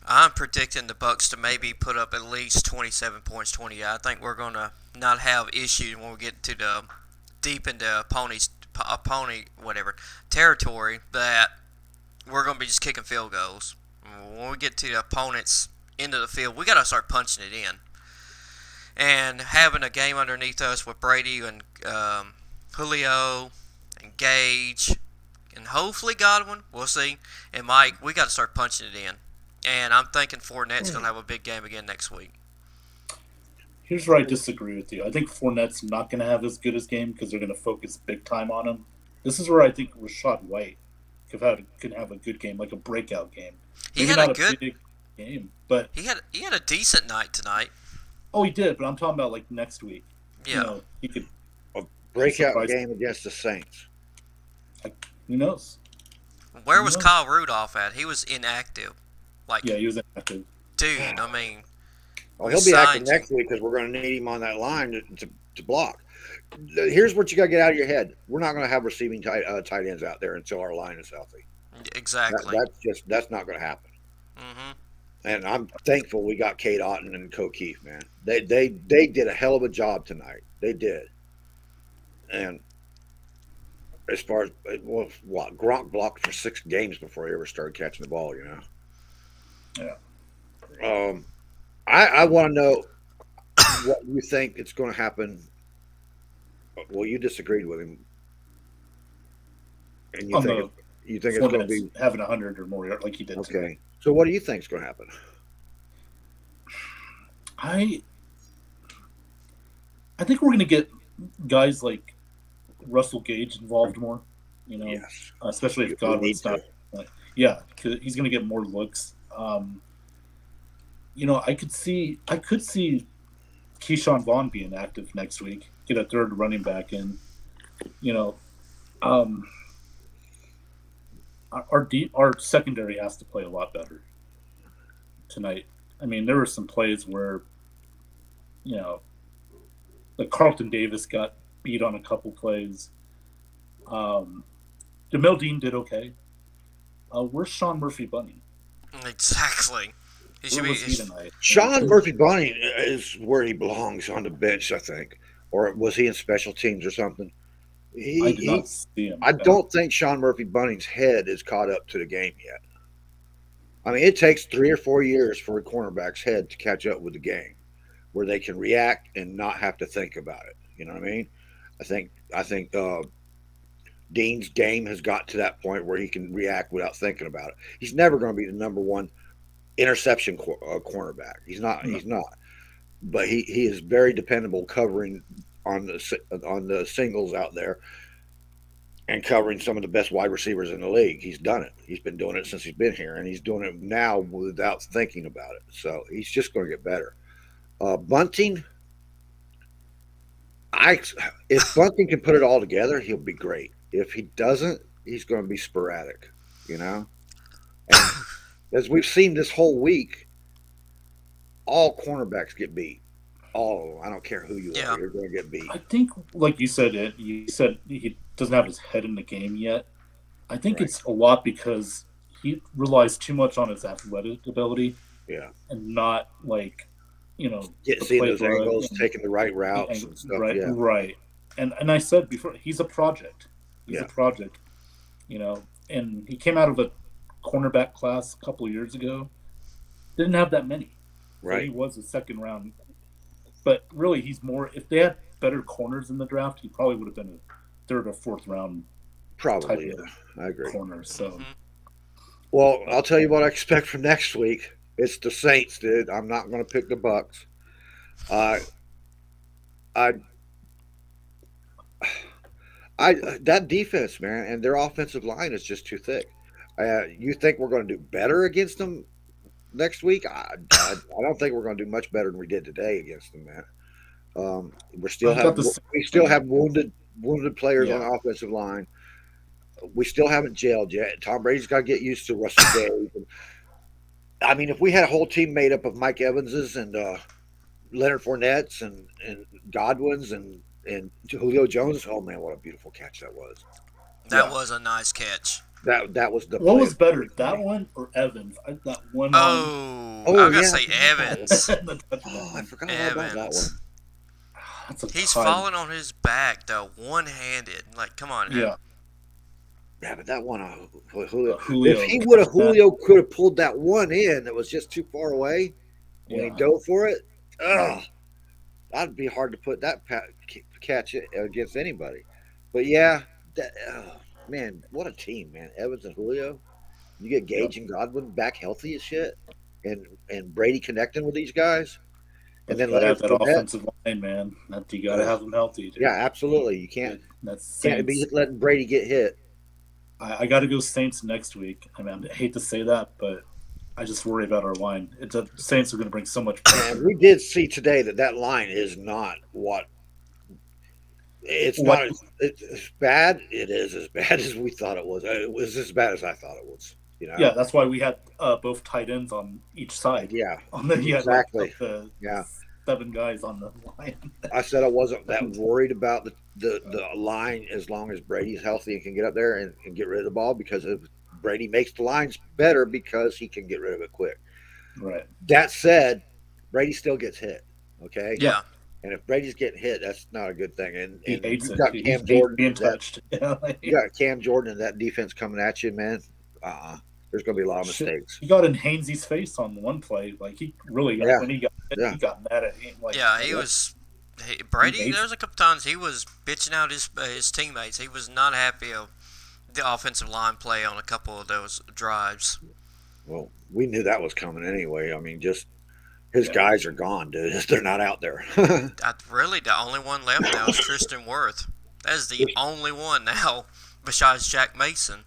I'm predicting the Bucs to maybe put up at least 27 points, 20. I think we're gonna not have issues when we get to the deep into opponent whatever territory that we're gonna be just kicking field goals. When we get to the opponent's end of the field, we gotta start punching it in. And having a game underneath us with Brady and Julio and Gage and hopefully Godwin, we'll see, and Mike, we got to start punching it in. And I'm thinking Fournette's going to have a big game again next week. Here's where I disagree with you. I think Fournette's not going to have as good as game because they're going to focus big time on him. This is where I think Rashad White could have a good game, like a breakout game. He Maybe had not a good big game, but he had a decent night tonight. oh, he did. But I'm talking about like next week. Yeah. You know, he could. A breakout Surprise. game against the Saints. Who knows? Where was Kyle Rudolph at? He was inactive. Like, Yeah, he was inactive. dude, I mean, Well, he'll be active signed next week because we're going to need him on that line to block. Here's what you got to get out of your head: we're not going to have receiving tight ends out there until our line is healthy. exactly. That's not going to happen. Mm-hmm. And I'm thankful we got Kate Otten and O'Keefe, man. They did a hell of a job tonight. They did. And as far as what Gronk blocked for 6 games before he ever started catching the ball, you know. Yeah. I want to know what you think it's going to happen. Well, you disagreed with him, and you On think it's going to Fournette's be having 100 or more like he did. okay. Tonight. So, what do you think is going to happen? I think we're going to get guys like Russell Gage involved more. You know, Yes, especially We if Godwin's need not. to. Yeah, 'cause he's going to get more looks. You know, I could see Keyshawn Vaughn being active next week. Get a third running back in. You know, our secondary has to play a lot better tonight. I mean, there were some plays where, you know, like Carlton Davis got beat on a couple plays. DeMille Dean did okay. Where's Sean Murphy Bunny? Exactly. He should Where be. was he tonight? Sean Murphy Bunny is where he belongs on the bench, I think, or was he in special teams or something? I did not see him. I don't think Sean Murphy Bunny's head is caught up to the game yet. I mean, it takes 3 or 4 years for a cornerback's head to catch up with the game, where they can react and not have to think about it. You know what I mean? I think Dean's game has got to that point where he can react without thinking about it. He's never going to be the number one interception cornerback. He's not. No. He's not. But he is very dependable covering on the singles out there and covering some of the best wide receivers in the league. He's done it. He's been doing it since he's been here, and he's doing it now without thinking about it. So he's just going to get better. Bunting, if Bunting can put it all together, he'll be great. If he doesn't, he's going to be sporadic. You know, and as we've seen this whole week, all cornerbacks get beat. All, I don't care who you Yeah. are, you're going to get beat. I think, like you said, he doesn't have his head in the game yet. I think Right. it's a lot because he relies too much on his athletic ability Yeah, and not the seeing those playbook angles, and- taking the right routes and stuff. right, Yeah, right. And I said before, he's a project. He's Yeah. a project. And he came out of a cornerback class a couple of years ago. Didn't have that many. So he right. was a second round. But really, he's more. If they had better corners in the draft, he probably would have been a third or fourth round Probably. type Yeah, I agree. corner. So Well, I'll tell you what I expect from next week. It's the Saints, dude. I'm not going to pick the Bucs. Uh, I, I that defense, man, and their offensive line is just too thick. You think we're going to do better against them next week? I don't think we're going to do much better than we did today against them, man. I've got the We still have wounded players Yeah. on the offensive line. We still haven't gelled yet. Tom Brady's got to get used to Russell Gage. I mean, if we had a whole team made up of Mike Evanses and Leonard Fournette's and Godwin's and Julio Jones, oh man, what a beautiful catch that was. That Yeah. was a nice catch. That was the what play. was better, that one or Evans? That one. Oh, Oh, I was gonna yeah. say Evans. The touchdown. Oh, I forgot all about that Evans. one. That's a He's tight- falling on his back though, one-handed. Like, come on. Yeah, Yeah, but that one, Julio. Julio. If Julio could have pulled that one in that was just too far away when he Yeah. dove for it, that'd be hard to put that catch it against anybody. But yeah, man, what a team, man! Evans and Julio. You get Gage and Godwin back healthy as shit, and Brady connecting with these guys, and then You gotta Leonard have that Fournette. offensive line, man. You gotta have them healthy. Dude. Yeah, absolutely. You can't That's be Saints. letting Brady get hit. I got to go Saints next week. I mean, I hate to say that, but I just worry about our line. The Saints are going to bring so much pressure. And we did see today that line is not what it's What- not. It's bad. It is as bad as we thought it was. It was as bad as I thought it was. You know. Yeah, that's why we had both tight ends on each side. Yeah. On the Exactly. the Yeah. 7 guys on the line. I said I wasn't that worried about the line as long as Brady's healthy and can get up there and get rid of the ball, because if Brady makes the lines better because he can get rid of it quick. Right. That said, Brady still gets hit. Okay. Yeah. And if Brady's getting hit, that's not a good thing. And He hates you it. got He Cam hates Jordan. being touched. Yeah, You got Cam Jordan and that defense coming at you, man. There's going to be a lot of mistakes. He got in Hainsey's face on one play. Like, he really got, Yeah. when he got hit, Yeah. he got mad at him. Like, Yeah, he was. Brady, He hates- there was a couple times he was bitching out his teammates. He was not happy of the offensive line play on a couple of those drives. Well, we knew that was coming anyway. I mean, just his Yeah. guys are gone, dude. They're not out there. Really, the only one left now is Tristan Wirth. That is the only one now besides Jack Mason.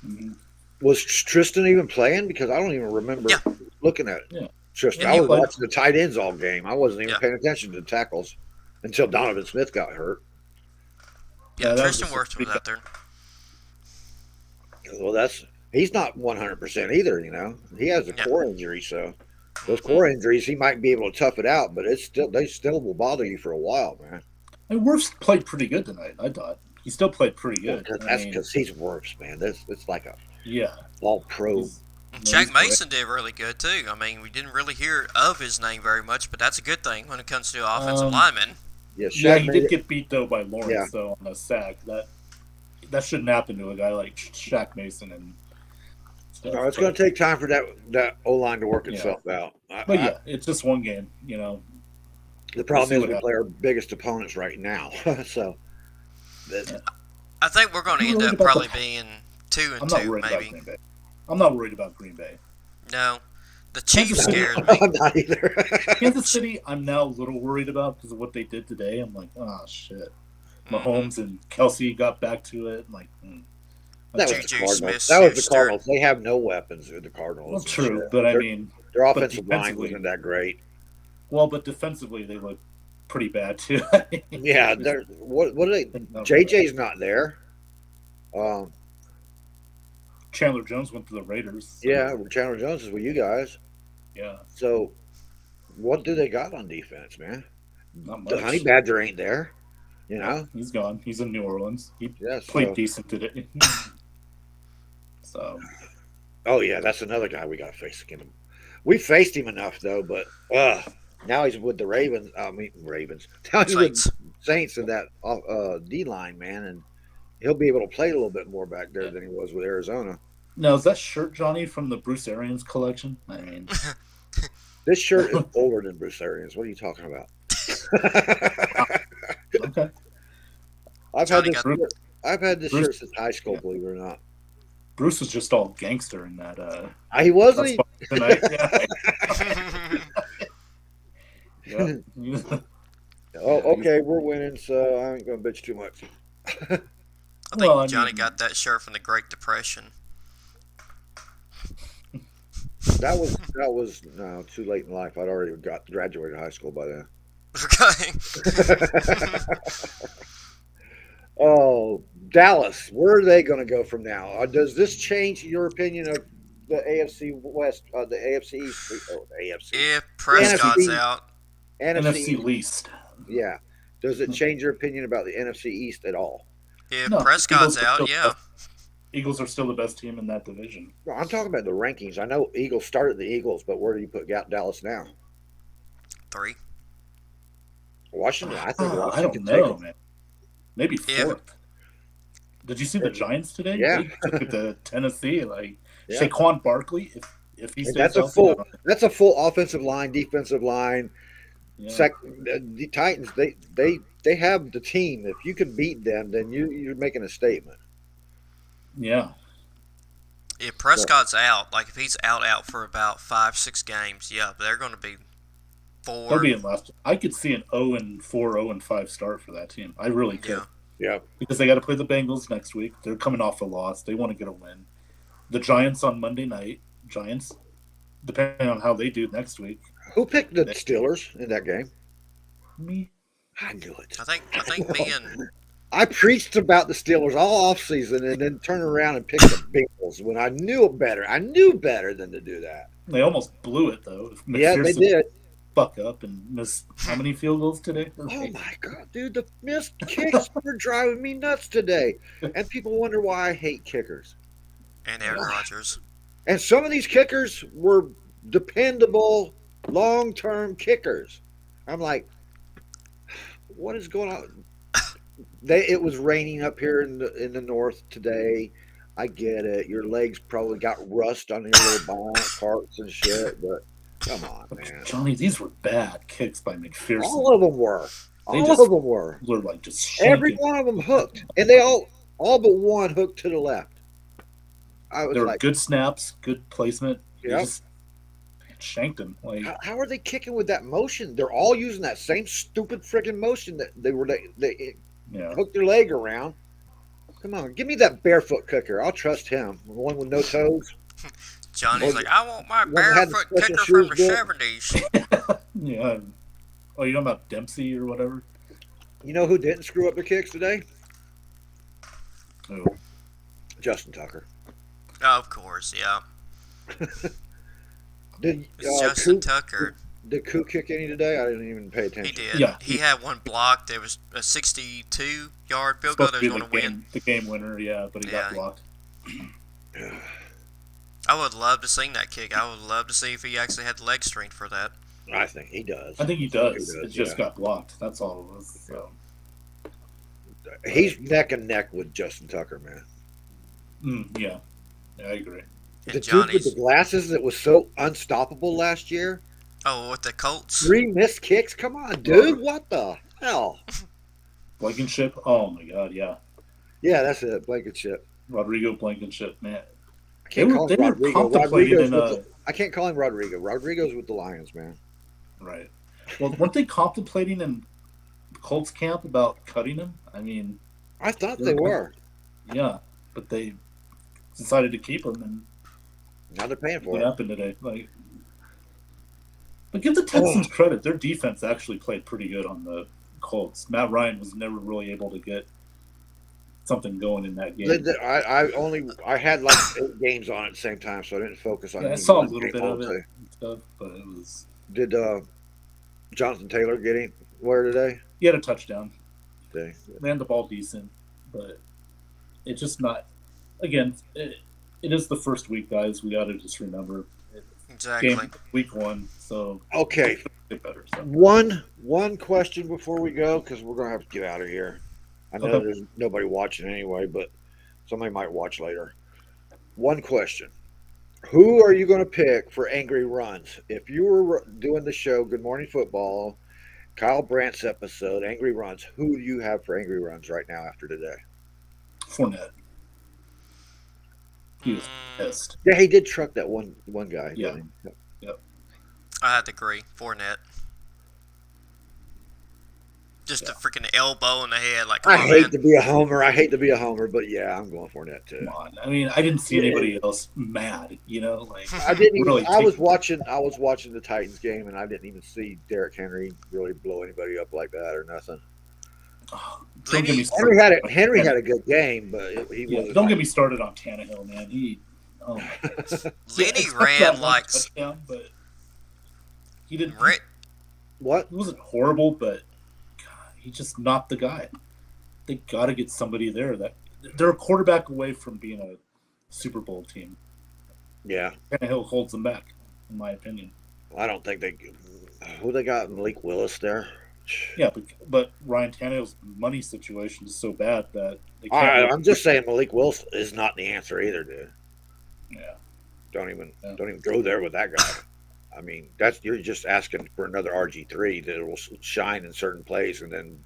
Mhm. Was Tristan even playing? Because I don't even remember Yeah. looking at Yeah. Tristan. Yeah, I he was played. watching the tight ends all game. I wasn't even Yeah. paying attention to the tackles until Donovan Smith got hurt. Yeah, Yeah, that was Tristan just a Wirth was big- out there. Well, he's not 100% either. You know, he has a Yeah. core injury, so those core injuries he might be able to tough it out, but they still will bother you for a while, man. And Wirfs played pretty good tonight, I thought. He still played pretty good. Because I that's mean, because he's worse, man. It's like a yeah. all pro. He's- Jack he's great. Mason did really good too. I mean, we didn't really hear of his name very much, but that's a good thing when it comes to offensive linemen. Yeah, Yeah, Shaq he made did it- get beat though by Lawrence Yeah. though on a sack. That shouldn't happen to a guy like Shaq Mason, and stuff. No, it's going to take time for that O line to work itself out. But yeah, it's just one game. You know, The problem see is what we happens. play our biggest opponents right now. So I think we're going to I'm end worried up about probably the- being 2 I'm and not 2, worried about maybe. Green Bay. I'm not worried about Green Bay. No, the Chiefs Kansas City- scares me. I'm not either. Kansas City, I'm now a little worried about because of what they did today. I'm like, oh shit. Mahomes and Kelsey got back to it. I'm like, That was Juju the Cardinals. Smith That was the Schuster. Cardinals. They have no weapons. The Cardinals. well, and true, shit. but I mean, Their but offensive line defensively- wasn't that great. well, but defensively they look pretty bad too. Yeah, what are they? JJ's not there. Chandler Jones went to the Raiders. So, Yeah, Chandler Jones is with you guys. yeah, So, what do they got on defense, man? not The much. Honey Badger ain't there. You know. He's gone. He's in New Orleans. He Yes. played So, decent today. So oh yeah, that's another guy we got to face again. We faced him enough though, but now he's with the Ravens. I mean Ravens. Now he's Saints. with Saints in that D line, man, and he'll be able to play a little bit more back there than he was with Arizona. now is that shirt Johnny from the Bruce Arians collection? I mean, This shirt is older than Bruce Arians. What are you talking about? okay. I've Johnny had this. got- Shirt, I've had this Bruce- shirt since high school, believe it or not. Bruce was just all gangster in that. He wasn't. Tonight. Yeah. Yeah. Oh, okay, we're winning, so I ain't gonna bitch too much. I think Well, I Johnny mean- got that shirt from the Great Depression. That was no too late in life. I'd already graduated high school by then. Okay. Oh, Dallas, where are they going to go from now? Does this change your opinion of the AFC West, the AFC East, AFC, If Prescott's NFC. out, NFC least. Yeah. Does it change your opinion about the NFC East at all? if No, Prescott's Eagles are out, still yeah. Eagles are still the best team in that division. No, I'm talking about the rankings. I know Eagles started the Eagles, but where do you put Dallas now? 3. Washington. I think I Washington don't can know, take them. man. Maybe Yeah. fourth. Did you see the Giants today? Yeah. They took it to Tennessee. Like Yeah. Saquon Barkley, if he stays That's a healthy, full. That's a full offensive line, defensive line. yeah. The Titans. They have the team. If you can beat them, then you're making a statement. Yeah. If Prescott's out, like if he's out for about 5-6 games, yeah, they're going to be 4. They'll be in last. I could see an 0-4, 0-5 start for that team. I really could. Yeah. Yeah. Because they got to play the Bengals next week. They're coming off a loss. They want to get a win. The Giants on Monday night. Giants, depending on how they do next week. Who picked the Steelers in that game? Me. I knew it. I think me and I preached about the Steelers all offseason and then turned around and picked the Bengals when I knew better. I knew better than to do that. They almost blew it though. Yeah, they McPherson did. Fuck up and missed how many field goals today? Oh my god, dude, the missed kicks were driving me nuts today. And people wonder why I hate kickers. Aaron Rodgers. And some of these kickers were dependable, long-term kickers. I'm like, what is going on? It was raining up here in the north today. I get it. Your legs probably got rust on your little parts and shit, but come on, man. Johnny, these were bad kicks by McPherson. All of them were. They All just- of them were. They're like just Every shanking. one of them hooked, and they all but one hooked to the left. I was They were like, good snaps, good placement. They Yep. just shanked them. Like how are they kicking with that motion? They're all using that same stupid freaking motion that they yeah. hooked their leg around. Come on, give me that barefoot kicker. I'll trust him. The one with no toes. Johnny's Well, like, I want my one that had the barefoot special kicker from the shoes 70s. Yeah. Oh, you know about Dempsey or whatever? You know who didn't screw up their kicks today? Oh. Justin Tucker. Oh, of course, yeah. Did It's Justin Coop, Tucker. did Coop kick any today? I didn't even pay He attention. did. Yeah. He had one blocked. There was a 62-yard field goal Supposed that to was be going to win. the game winner, yeah, but he got Yeah. blocked. I would love to see that kick. I would love to see if he actually had the leg strength for that. I think he does. I think he does. He It does, just yeah. got blocked. That's all it was. So. He's neck and neck with Justin Tucker, man. Yeah. Yeah, I agree. The And dude with the Johnny's. glasses that was so unstoppable last year. Oh, with the Colts. 3 missed kicks. Come on, dude. What the hell? Blankenship. Oh my God, yeah. Yeah, that's it. Blankenship. Rodrigo Blankenship, man. I can't call They him were Rodrigo. contemplating I can't call him Rodrigo. Rodrigo's with the Lions, man. right. Well, weren't they contemplating in Colts camp about cutting him? I mean, I thought they were. yeah, but they decided to keep him, and Now they're paying for what it. happened today? But give the Texans credit; their defense actually played pretty good on the Colts. Matt Ryan was never really able to get something going in that game. I had like 8 games on at the same time, so I didn't focus on. Yeah, I any saw a one little game bit all of day. it and stuff, but it was. Did Jonathan Taylor get anywhere today? He had a touchdown, Today. ran the ball decent, but it's just not. Again, it is the first week, guys. We got to just remember Exactly. game week 1, so Okay. get better. So. One question before we go, because we're gonna have to get out of here. I know Okay. there's nobody watching anyway, but somebody might watch later. One question: who are you going to pick for angry runs? If you were doing the show Good Morning Football, Kyle Brandt's episode, Angry Runs, who do you have for angry runs right now after today? Fournette. He was pissed. Yeah, he did truck that one guy. Yeah. didn't he? I have to agree. Fournette. Just a freaking elbow in the head. Like, come I on, hate man. to be a homer, but yeah, I'm going Fournette too. Come on. I mean, I didn't see anybody else mad. Like I didn't even. really I was taking- watching the Titans game, and I didn't even see Derrick Henry really blow anybody up like that or nothing. Oh, don't get me Henry started. Henry had a good game, but he Yeah, wasn't. don't get me started on Tannehill, man. Oh my goodness. Lenny except ran that one like touchdown, but he didn't. What? He wasn't horrible, but God, he's just not the guy. They got to get somebody there. They're a quarterback away from being a Super Bowl team. Yeah, Tannehill holds them back, in my opinion. I don't think they. Who they got? Malik Willis there. Yeah, but Ryan Tannehill's money situation is so bad that they can't. I'm just saying Malik Willis is not the answer either, dude. Yeah. Don't even go there with that guy. I mean, you're just asking for another RG3 that will shine in certain plays, and then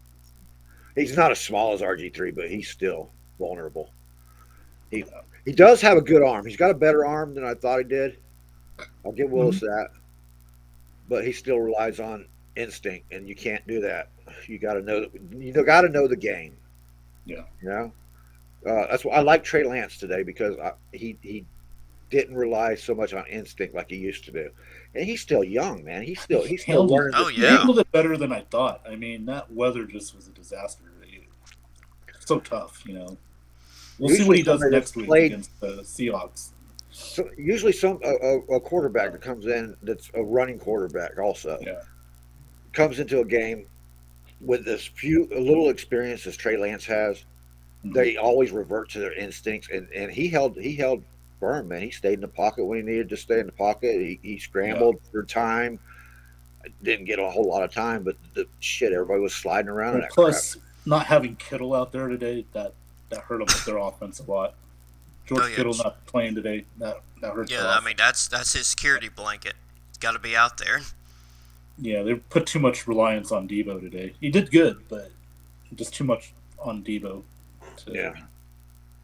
he's not as small as RG3, but he's still vulnerable. He does have a good arm. He's got a better arm than I thought he did. I'll give Willis that, but he still relies on instinct, and you can't do that. You got to know. You got to know the game. Yeah. You know, that's why I like Trey Lance today because he didn't rely so much on instinct like he used to do, and he's still young, man. He's still learning. Oh, He yeah. handled it better than I thought. I mean, that weather just was a disaster. So tough, We'll see what he does next week against the Seahawks. So usually, a quarterback that comes in that's a running quarterback also comes into a game with a little experience as Trey Lance has. Mm-hmm. They always revert to their instincts, and he held firm, man. He stayed in the pocket when he needed to stay in the pocket. He scrambled for time. Didn't get a whole lot of time, but everybody was sliding around. And plus, not having Kittle out there today, that hurt them with their offense a lot. George Kittle not playing today, that hurts. Yeah, I mean that's his security blanket. He's got to be out there. Yeah, they put too much reliance on Debo today. He did good, but just too much on Debo.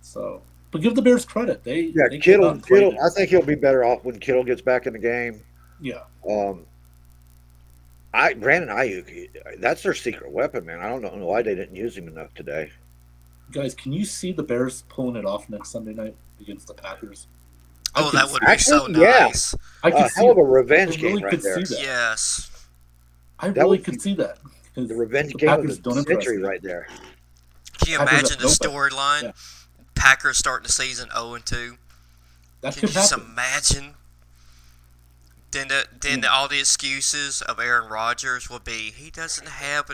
So, but give the Bears credit. They Kittle. I think he'll be better off when Kittle gets back in the game. Yeah. Brandon Ayuk, that's their secret weapon, man. I don't know why they didn't use him enough today. Guys, can you see the Bears pulling it off next Sunday night against the Packers? Oh, that would be so nice. I could see hell of a revenge game right there. Yes. I really could see that. The revenge game of the century right there. Can you imagine the storyline? Yeah. Packers starting the season 0-2. That Can could you just happen. imagine? Then all the excuses of Aaron Rodgers will be he doesn't have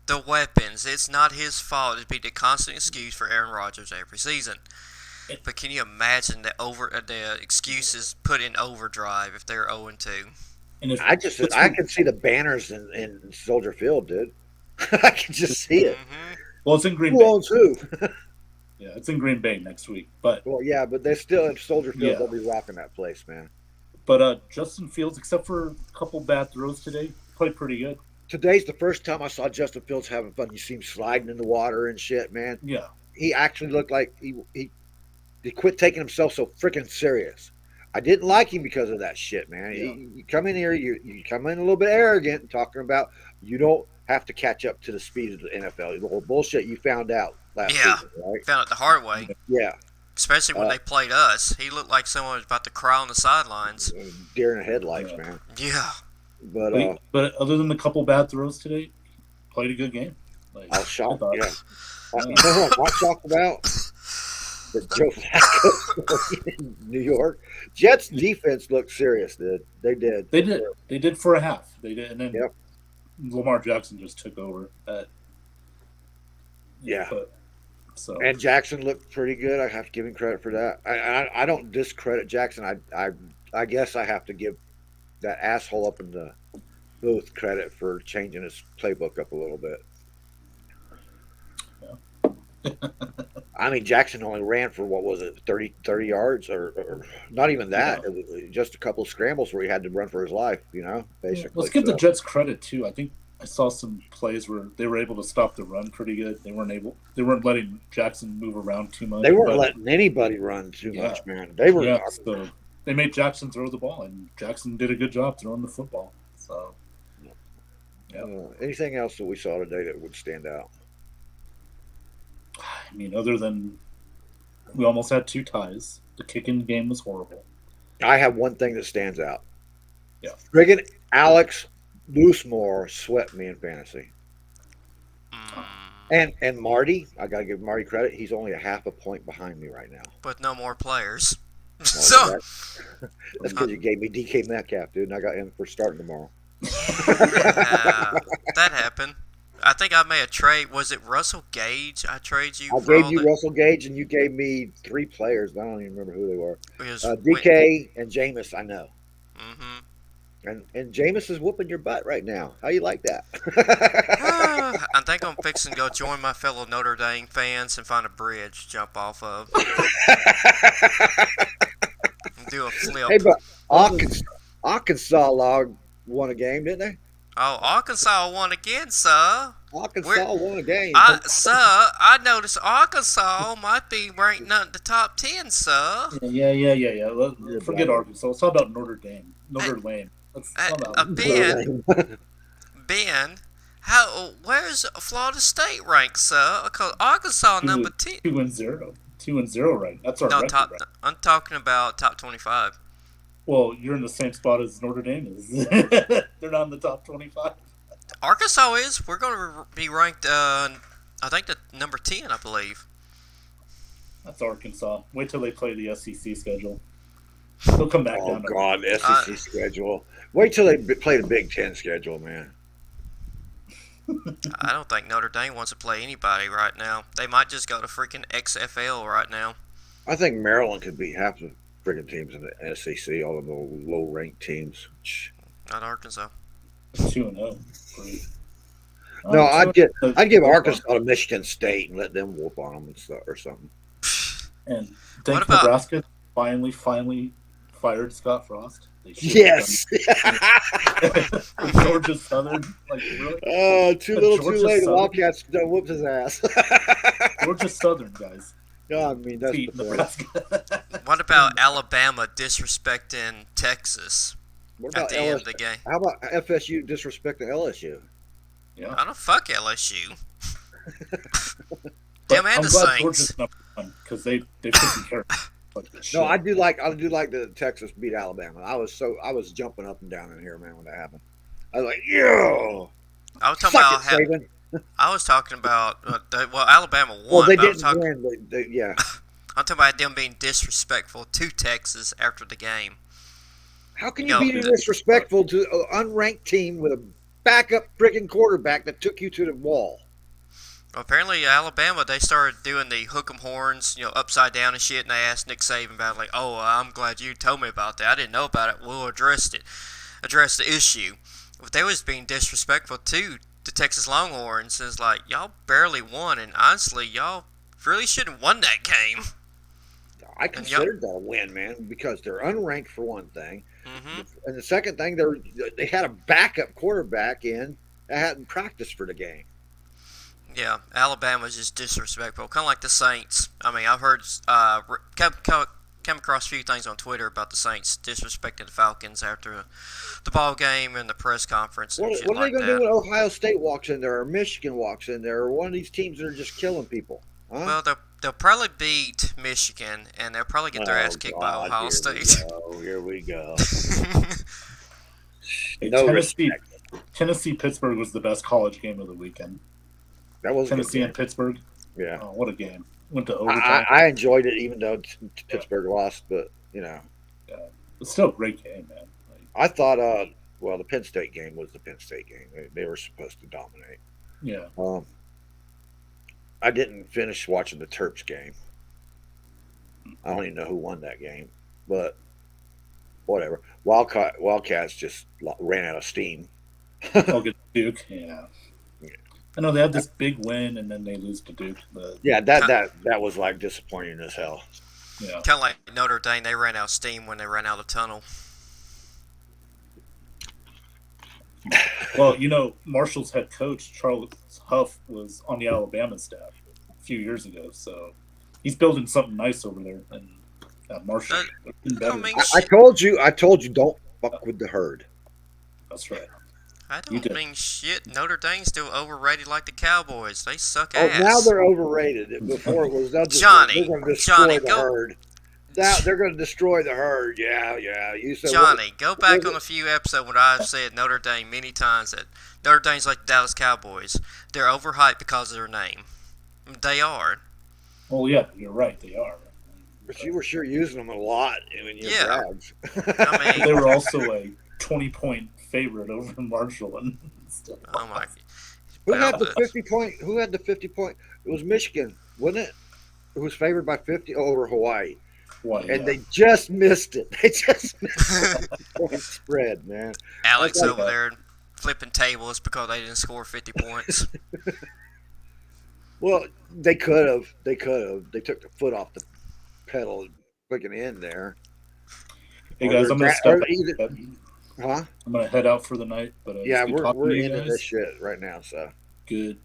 the weapons. It's not his fault. It'd be the constant excuse for Aaron Rodgers every season. But can you imagine the excuses put in overdrive if they're 0-2? I can see the banners in Soldier Field, dude. I can just see it. Well, it's in Green Bay. 2-2. Yeah, it's in Green Bay next week. But Well, yeah, but they're still in Soldier Field. Yeah. They'll be rocking that place, man. Justin Fields, except for a couple bad throws today, played pretty good. Today's the first time I saw Justin Fields having fun. You see him sliding in the water and shit, man. Yeah. He actually looked like he quit taking himself so freaking serious. I didn't like him because of that shit, man. Yeah. You come in here, you come in a little bit arrogant and talking about you don't have to catch up to the speed of the NFL. The whole bullshit you found out last season, right? Found it the hard way. Yeah. Especially when they played us. He looked like someone was about to cry on the sidelines. Deer in the headlights, man. Yeah. But other than a couple bad throws today, played a good game. I was shocked. Yeah. Yeah. You know what I'm not shocked about? That Joe Flacco in New York. Jets defense looked serious, dude. They did. They did for a half. They did, and then Yep. Lamar Jackson just took over. Yeah. So And Jackson looked pretty good. I have to give him credit for that. I don't discredit Jackson. I guess I have to give that asshole up in the booth credit for changing his playbook up a little bit. I mean, Jackson only ran for, what was it, 30 yards or not even that. It was just a couple of scrambles where he had to run for his life, basically. Let's give the Jets credit too. I think I saw some plays where they were able to stop the run pretty good. They weren't letting Jackson move around too much. They weren't letting anybody run too much, man. They were. So they made Jackson throw the ball, and Jackson did a good job throwing the football. So, anything else that we saw today that would stand out? I mean, other than we almost had 2 ties, the kicking game was horrible. I have one thing that stands out. Yeah. Friggin' Alex Loosemore swept me in fantasy. And Marty, I got to give Marty credit. He's only a half a point behind me right now. But no more players. So that's because you gave me DK Metcalf, dude, and I got him for starting tomorrow. That happened. I think I made a trade. Was it Russell Gage? I traded you. I gave you Russell Gage, and you gave me 3 players. I don't even remember who they were. DK and Jameis, I know. Mm-hmm. And Jameis is whooping your butt right now. How you like that? I think I'm fixing to go join my fellow Notre Dame fans and find a bridge to jump off of. Do a flip. Hey, but Arkansas won a game, didn't they? Oh, Arkansas won again, sir. Arkansas won a game. Sir, I noticed Arkansas might be ranked not in the top 10, sir. Yeah. Forget Arkansas. Let's talk about Notre Dame. Notre Dame. Let's talk about Ben, where's Florida State ranked, sir? Because Arkansas number 10. 2-0. 2-0, right? That's our record. Right? I'm talking about top 25. Well, you're in the same spot as Notre Dame is. They're not in the top 25. Arkansas is. We're going to be ranked, I think, the number 10, I believe. That's Arkansas. Wait till they play the SEC schedule. They'll come back down. Oh, God, the SEC schedule. Wait till they play the Big Ten schedule, man. I don't think Notre Dame wants to play anybody right now. They might just go to freaking XFL right now. I think Maryland could beat half the freaking teams in the SEC, all of the low-ranked teams. Not Arkansas. 2-0. No, I'd give Arkansas to Michigan State and let them whoop on them and stuff or something. And think Nebraska finally fired Scott Frost. Yes. Georgia Southern, really? Oh, too little, too late. The Wildcats done whooped his ass. Georgia Southern, guys. Yeah, I mean that's Nebraska. What about Alabama disrespecting Texas at the end of the game? How about FSU disrespecting LSU? Yeah. I don't fuck LSU. Them and I'm the glad Saints. Georgia's number 1 because they taken care of. No, I do like that Texas beat Alabama. I was jumping up and down in here, man, when that happened. I was like, yeah. I was talking about Alabama won. Well, they didn't win. Yeah. I'm talking about them being disrespectful to Texas after the game. How can you be disrespectful to an unranked team with a backup freaking quarterback that took you to the wall? Well, apparently, Alabama, they started doing the hook 'em horns, upside down and shit, and they asked Nick Saban about it, like, oh, I'm glad you told me about that. I didn't know about it. We'll address the issue. But they was being disrespectful to the Texas Longhorns. It's like, y'all barely won, and honestly, y'all really shouldn't have won that game. I considered that a win, man, because they're unranked for one thing, and the second thing, they had a backup quarterback in that hadn't practiced for the game. Yeah, Alabama's just disrespectful, kind of like the Saints. I mean, I've heard come across a few things on Twitter about the Saints disrespecting the Falcons after the ball game and the press conference and shit What are like they going to that. do when Ohio State walks in there, or Michigan walks in there, or one of these teams that are just killing people? Huh? Well, they'll probably beat Michigan, and they'll probably get their ass kicked by Ohio State. Here we go. Hey, No Tennessee Pittsburgh was the best college game of the weekend. That was Tennessee and Pittsburgh. Yeah. Oh, what a game! Went to overtime. I enjoyed it, even though Pittsburgh lost, but Yeah, it's still a great game, man. I thought, the Penn State game was the Penn State game. They were supposed to dominate. Yeah. I didn't finish watching the Terps game. I don't even know who won that game, but whatever. Wildcats just ran out of steam. Get Duke. Yeah. I know they had this big win and then they lose to Duke. But yeah, that was like disappointing as hell. Yeah. Kind of like Notre Dame, they ran out of steam when they ran out of tunnel. Well, Marshall's head coach, Charles Huff, was on the Alabama staff a few years ago, so he's building something nice over there. And Marshall, I told you, don't fuck with the herd. That's right. I don't mean shit. Notre Dame's still overrated like the Cowboys. They suck ass. Oh, now they're overrated. Before it was, they're going to destroy the herd. Now they're going to destroy the herd. Yeah. You said, Johnny, go back on a few episodes when I've said Notre Dame many times that Notre Dame's like the Dallas Cowboys. They're overhyped because of their name. They are. Well, yeah, you're right. They are. But you were sure using them a lot in your brags. I mean, they were also a 20-point favorite over Marshall and stuff. Oh my! Who had the 50-point? Who had the 50-point? It was Michigan, wasn't it? It was favored by 50 over Hawaii. They just missed it. They just missed the point spread, man. Alex over there flipping tables because they didn't score 50 points. Well, they could have. They took the foot off the pedal and clicking in there. Hey guys, I'm gonna step up. Huh? I'm gonna head out for the night. But yeah, we're into this shit right now. So good.